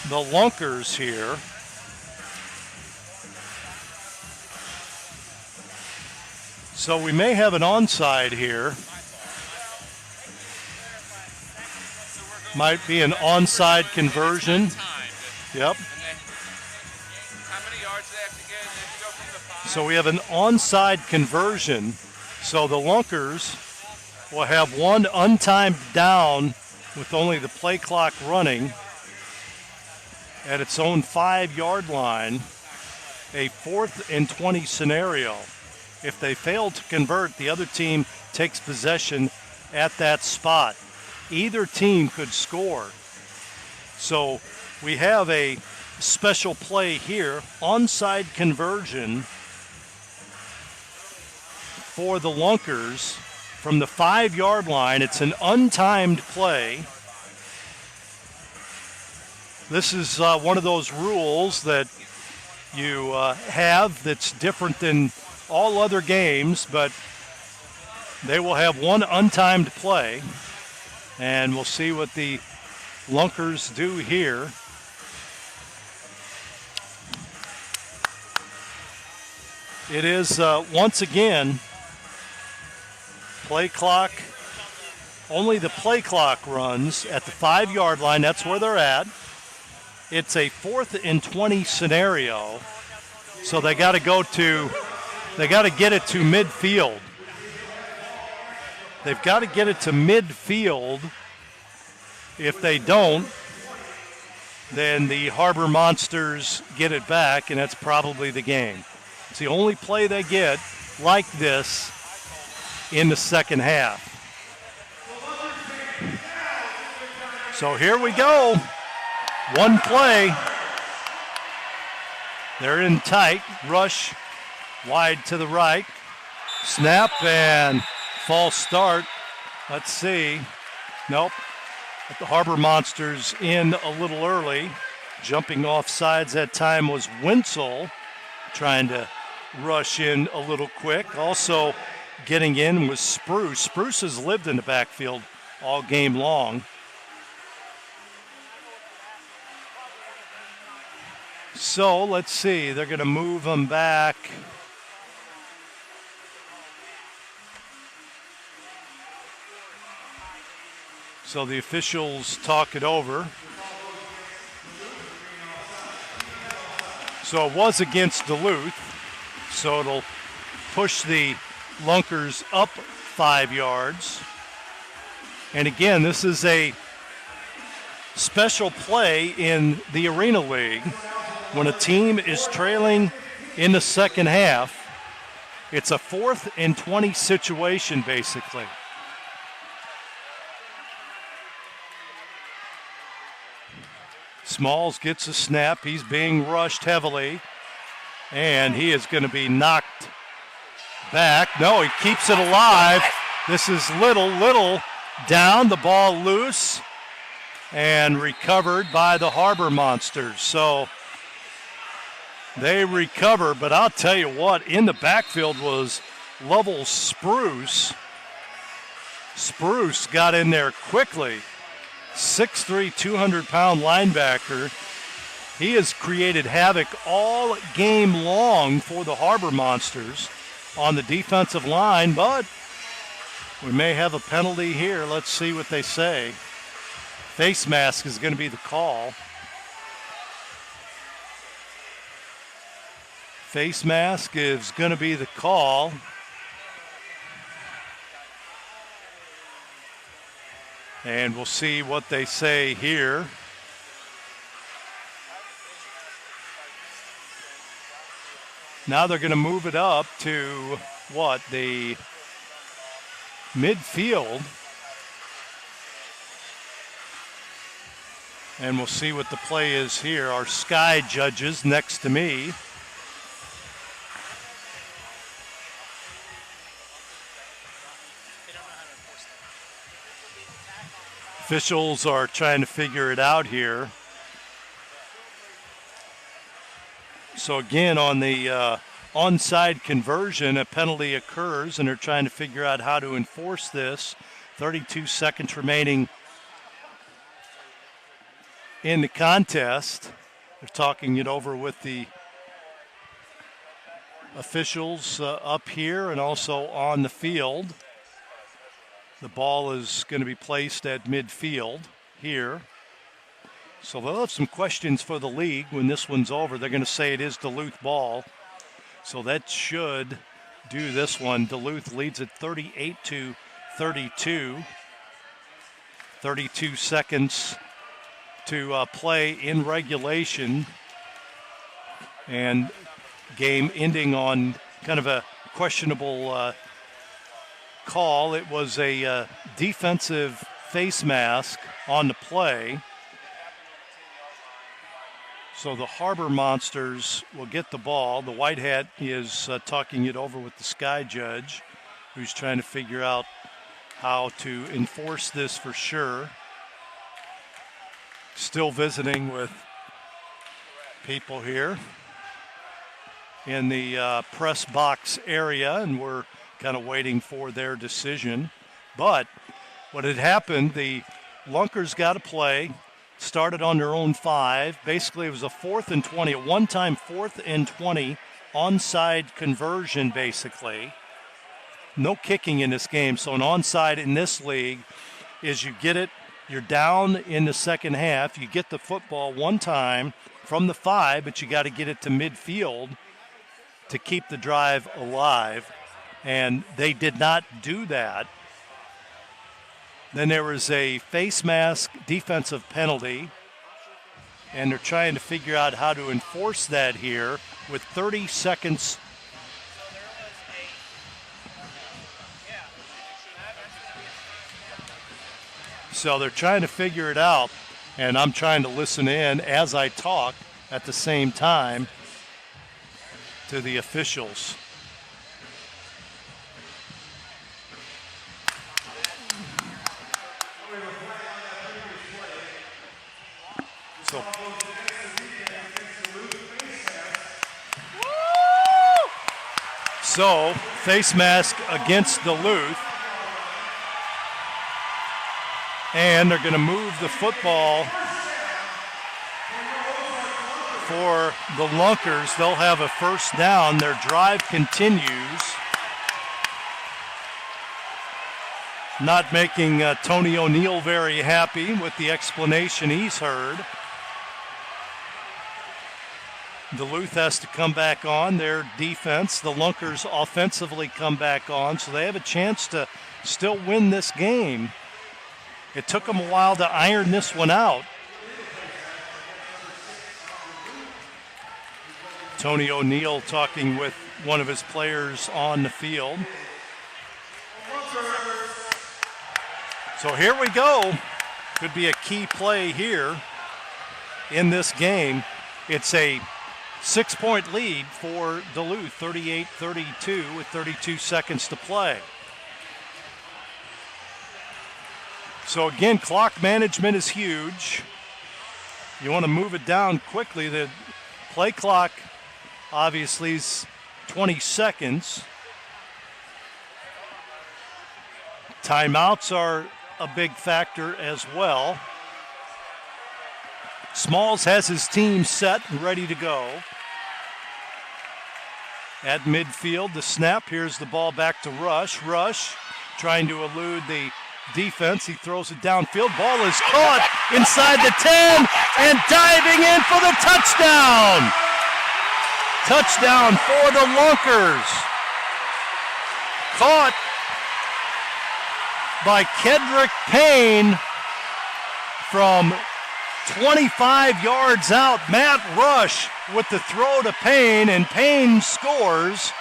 the Lunkers here. So we may have an onside here. Might be an onside conversion. Yep. How many yards they have to get? They have to go from the 5. So we have an onside conversion. So the Lunkers will have one untimed down with only the play clock running at its own 5-yard line, a 4th and 20 scenario. If they fail to convert, the other team takes possession at that spot. Either team could score. So we have a special play here, onside conversion for the Lunkers from the 5-yard line. It's an untimed play. This is one of those rules that you have that's different than all other games, but they will have one untimed play, and we'll see what the Lunkers do here. It is once again play clock. Only the play clock runs at the 5-yard line. That's where they're at. It's a 4th and 20 scenario, so they got to get it to midfield. They've got to get it to midfield. If they don't, then the Harbor Monsters get it back, and that's probably the game. It's the only play they get like this in the second half. So here we go. One play. They're in tight. Rush wide to the right. Snap and false start. Let's see. Nope. But the Harbor Monsters in a little early. Jumping off sides that time was Winsel, trying to rush in a little quick. Also getting in was Spruce. Spruce has lived in the backfield all game long. So let's see. They're going to move them back. So the officials talk it over. So it was against Duluth. So it'll push the Lunkers up 5 yards. And again, this is a special play in the Arena League. When a team is trailing in the second half, it's a 4th and 20 situation, basically. Smalls gets a snap. He's being rushed heavily, and he is going to be knocked back. No, he keeps it alive. This is Little down, the ball loose, and recovered by the Harbor Monsters. So they recover, but I'll tell you what, in the backfield was Lovell Spruce. Spruce got in there quickly. 6'3", 200-pound linebacker. He has created havoc all game long for the Harbor Monsters on the defensive line, but we may have a penalty here. Let's see what they say. Face mask is going to be the call. Face mask is going to be the call. And we'll see what they say here. Now they're going to move it up to what? The midfield. And we'll see what the play is here. Our sky judges next to me. Officials are trying to figure it out here. So again, on the onside conversion, a penalty occurs, and they're trying to figure out how to enforce this. 32 seconds remaining in the contest. They're talking it over with the officials up here and also on the field. The ball is going to be placed at midfield here. So they'll have some questions for the league when this one's over. They're going to say it is Duluth ball. So that should do this one. Duluth leads at 38-32. 32 seconds to play in regulation. And game ending on kind of a questionable call. It was a defensive face mask on the play. So the Harbor Monsters will get the ball. The White Hat is talking it over with the sky judge, who's trying to figure out how to enforce this for sure. Still visiting with people here in the press box area, and we're kind of waiting for their decision. But what had happened, the Lunkers got a play, started on their own 5. Basically, it was a 4th and 20, a one-time 4th and 20 onside conversion, basically. No kicking in this game, so an onside in this league is you get it, you're down in the second half, you get the football one time from the 5, but you got to get it to midfield to keep the drive alive. And they did not do that. Then there was a face mask defensive penalty, and they're trying to figure out how to enforce that here with 30 seconds. So they're trying to figure it out, and I'm trying to listen in as I talk at the same time to the officials. So, face mask against Duluth. And they're going to move the football for the Lunkers. They'll have a first down. Their drive continues. Not making Tony O'Neill very happy with the explanation he's heard. Duluth has to come back on their defense. The Lunkers offensively come back on, so they have a chance to still win this game. It took them a while to iron this one out. Tony O'Neill talking with one of his players on the field. So here we go. Could be a key play here in this game. It's a 6-point lead for Duluth, 38-32 with 32 seconds to play. So again, clock management is huge. You want to move it down quickly. The play clock obviously is 20 seconds. Timeouts are a big factor as well. Smalls has his team set and ready to go. At midfield, the snap. Here's the ball back to Rush. Rush trying to elude the defense. He throws it downfield. Ball is caught inside the 10 and diving in for the touchdown. Touchdown for the Lunkers. Caught by Kedrick Payne from 25 yards out. Matt Rush with the throw to Payne, and Payne scores.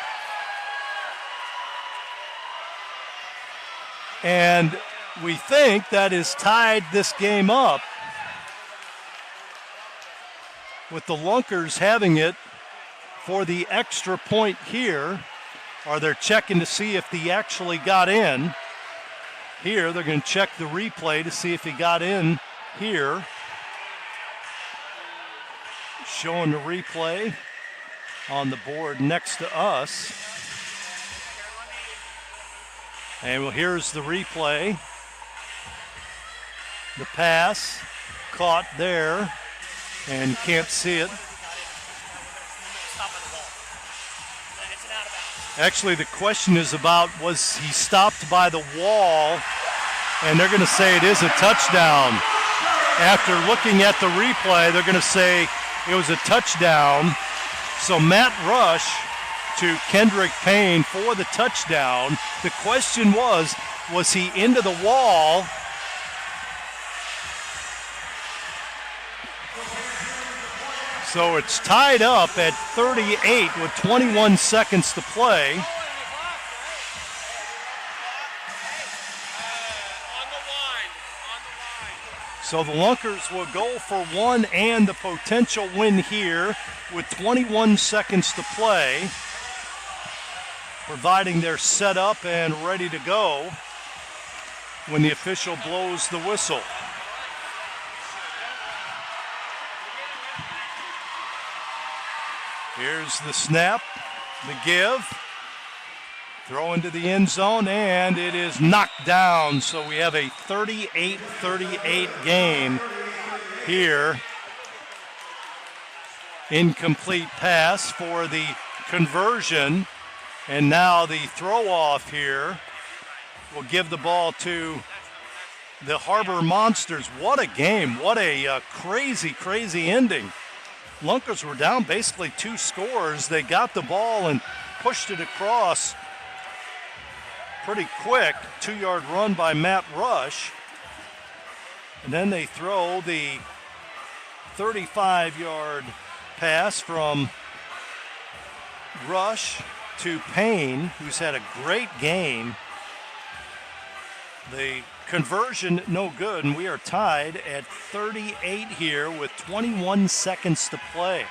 And we think that has tied this game up. with the Lunkers having it for the extra point here. Or they're checking to see if he actually got in. Here, they're going to check the replay to see if he got in here. Showing the replay on the board next to us. And well, here's the replay. The pass caught there and can't see it. Actually, the question is about, was he stopped by the wall? And they're going to say it is a touchdown. After looking at the replay, they're going to say it was a touchdown. So Matt Rush to Kendrick Payne for the touchdown. The question was he into the wall? So it's tied up at 38 with 21 seconds to play. So the Lunkers will go for one and the potential win here with 21 seconds to play, providing they're set up and ready to go when the official blows the whistle. Here's the snap, the give, throw into the end zone, and it is knocked down. So we have a 38-38 game here. Incomplete pass for the conversion, and now the throw off here will give the ball to the Harbor Monsters. What a game. What a crazy, crazy ending. Lunkers were down basically 2 scores. They got the ball and pushed it across pretty quick. 2-yard run by Matt Rush. And then they throw the 35-yard pass from Rush to Payne, who's had a great game. The conversion no good, and we are tied at 38 here with 21 seconds to play.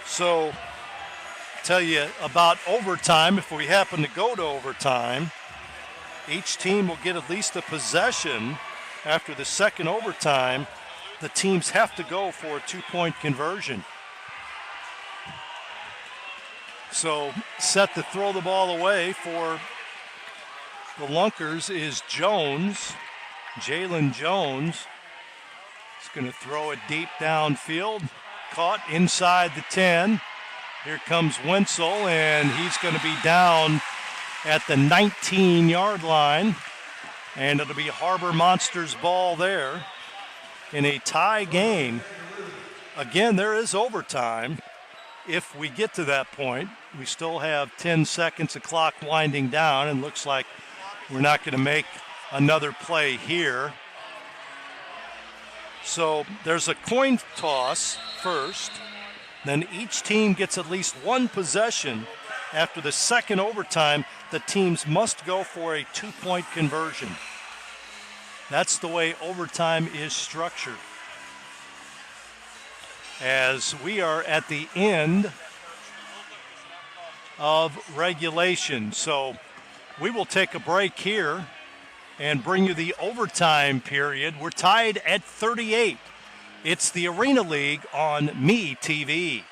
So, tell you about overtime. If we happen to go to overtime, each team will get at least a possession. After the second overtime, the teams have to go for a 2-point conversion. So set to throw the ball away for the Lunkers is Jones. Jalen Jones is going to throw it deep downfield. Caught inside the 10. Here comes Wenzel, and he's going to be down at the 19-yard line. And it'll be Harbor Monsters ball there in a tie game. Again, there is overtime. If we get to that point, we still have 10 seconds of clock winding down, and looks like we're not going to make another play here. So there's a coin toss first. Then each team gets at least one possession. After the second overtime, the teams must go for a 2-point conversion. That's the way overtime is structured. As we are at the end of regulation. So we will take a break here and bring you the overtime period. We're tied at 38. It's the Arena League on MeTV.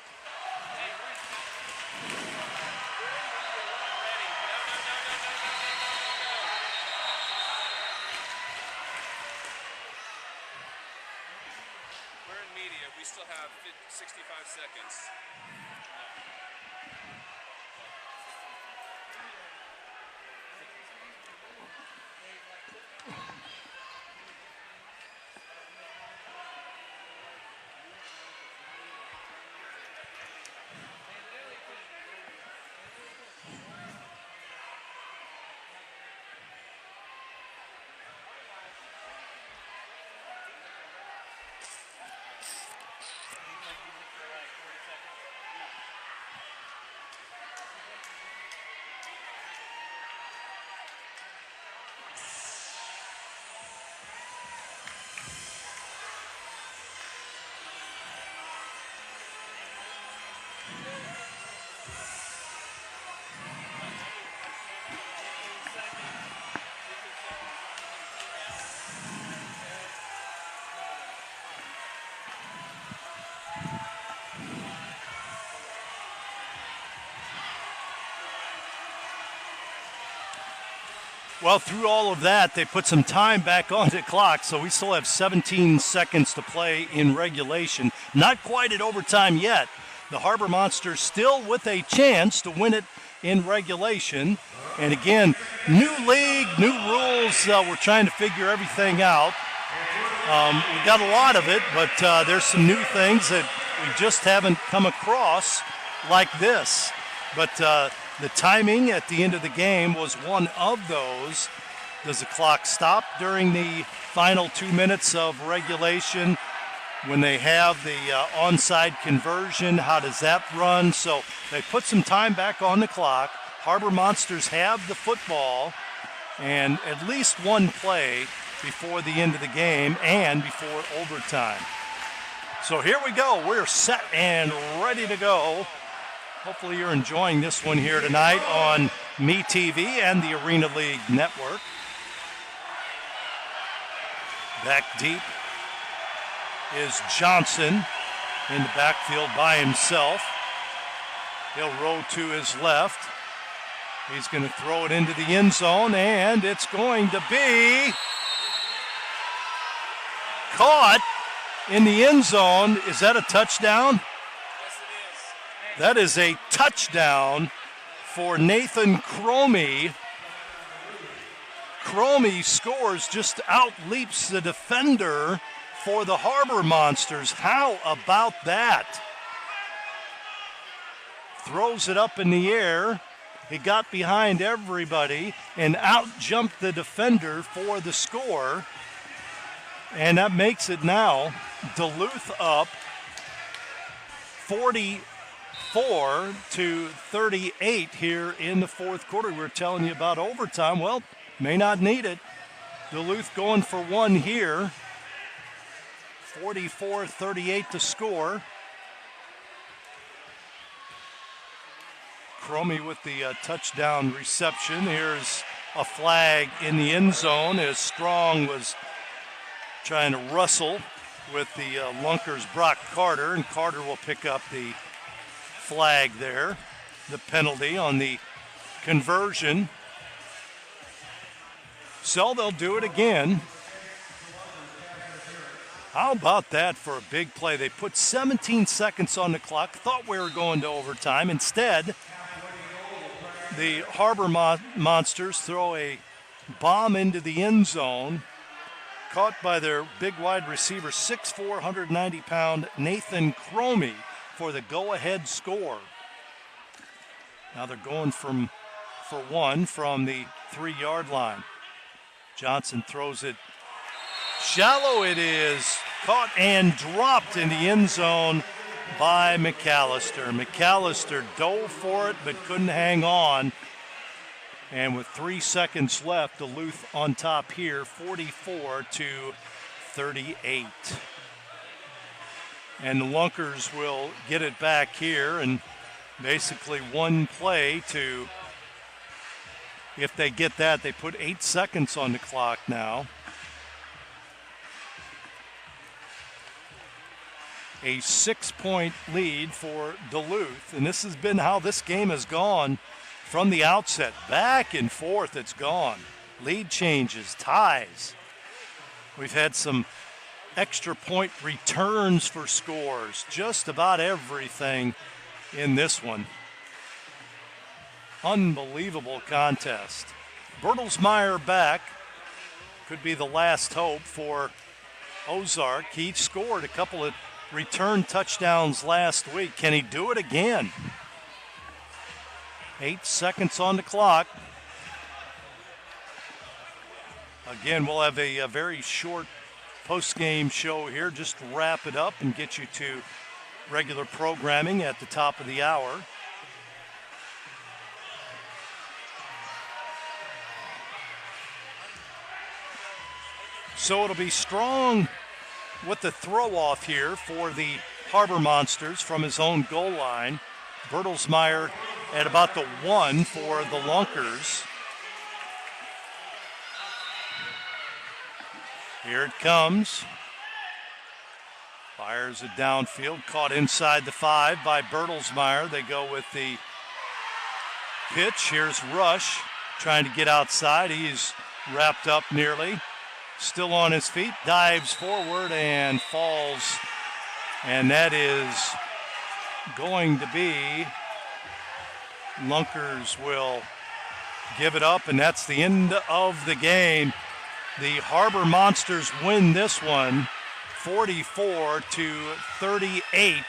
We're in media. We still have 65 seconds. Well, through all of that, they put some time back on the clock, so we still have 17 seconds to play in regulation. Not quite at overtime yet. The Harbor Monsters still with a chance to win it in regulation. And again, new league, new rules. We're trying to figure everything out. We got a lot of it, but there's some new things that we just haven't come across like this. But the timing at the end of the game was one of those. Does the clock stop during the final 2 minutes of regulation? When they have the onside conversion, how does that run? So they put some time back on the clock. Harbor Monsters have the football and at least one play before the end of the game and before overtime. So here we go. We're set and ready to go. Hopefully you're enjoying this one here tonight on MeTV and the Arena League Network. Back deep is Johnson in the backfield by himself. He'll roll to his left. He's going to throw it into the end zone, and it's going to be caught in the end zone. Is that a touchdown? Yes, it is. That is a touchdown for Nathan Cromie. Cromie scores, just outleaps the defender for the Harbor Monsters. How about that? Throws it up in the air. He got behind everybody and out-jumped the defender for the score. And that makes it now Duluth up 44-38 here in the fourth quarter. We were telling you about overtime. Well, may not need it. Duluth going for one here. 44-38 to score. Cromie with the touchdown reception. Here's a flag in the end zone as Strong was trying to wrestle with the Lunkers' Brock Carter, and Carter will pick up the flag there, the penalty on the conversion. So they'll do it again. How about that for a big play? They put 17 seconds on the clock, thought we were going to overtime. Instead, the Harbor Monsters throw a bomb into the end zone, caught by their big wide receiver, 6'4", 190-pound Nathan Cromie for the go-ahead score. Now they're going for one from the 3-yard line. Johnson throws it shallow. It is caught and dropped in the end zone by McAllister. McAllister dove for it but couldn't hang on. And with 3 seconds left, Duluth on top here, 44-38. And the Lunkers will get it back here, and basically one play to, if they get that, they put 8 seconds on the clock now. A 6-point lead for Duluth, and this has been how this game has gone from the outset. Back and forth it's gone. Lead changes, ties. We've had some extra point returns for scores. Just about everything in this one. Unbelievable contest. Bertelsmeyer back. Could be the last hope for Ozark. He scored a couple of return touchdowns last week. Can he do it again? 8 seconds on the clock. Again, we'll have a very short post-game show here just to wrap it up and get you to regular programming at the top of the hour. So it'll be Strong with the throw-off here for the Harbor Monsters from his own goal line. Bertelsmeyer at about the 1 for the Lunkers. Here it comes. Fires it downfield, caught inside the 5 by Bertelsmeyer. They go with the pitch. Here's Rush trying to get outside. He's wrapped up nearly. Still on his feet, dives forward and falls. And that is going to be, Lunkers will give it up, and that's the end of the game. The Harbor Monsters win this one 44-38.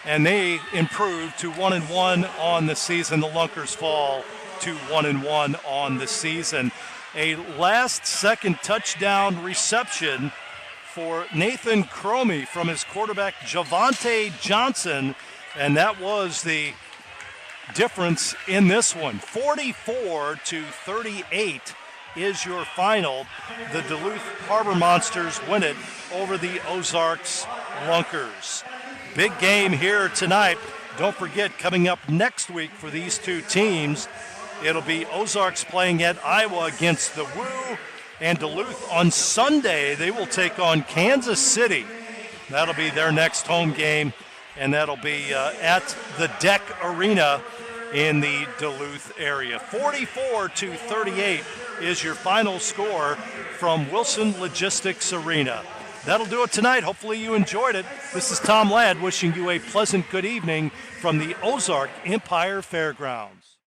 And they improve to 1-1 on the season. The Lunkers fall to 1-1 on the season. A last-second touchdown reception for Nathan Cromie from his quarterback Javante Johnson, and that was the difference in this one. 44-38 is your final. The Duluth Harbor Monsters win it over the Ozarks Lunkers. Big game here tonight. Don't forget, coming up next week for these two teams, it'll be Ozarks playing at Iowa against the Woo, and Duluth on Sunday, they will take on Kansas City. That'll be their next home game, and that'll be at the Deck Arena in the Duluth area. 44-38 is your final score from Wilson Logistics Arena. That'll do it tonight. Hopefully you enjoyed it. This is Tom Ladd wishing you a pleasant good evening from the Ozark Empire Fairgrounds.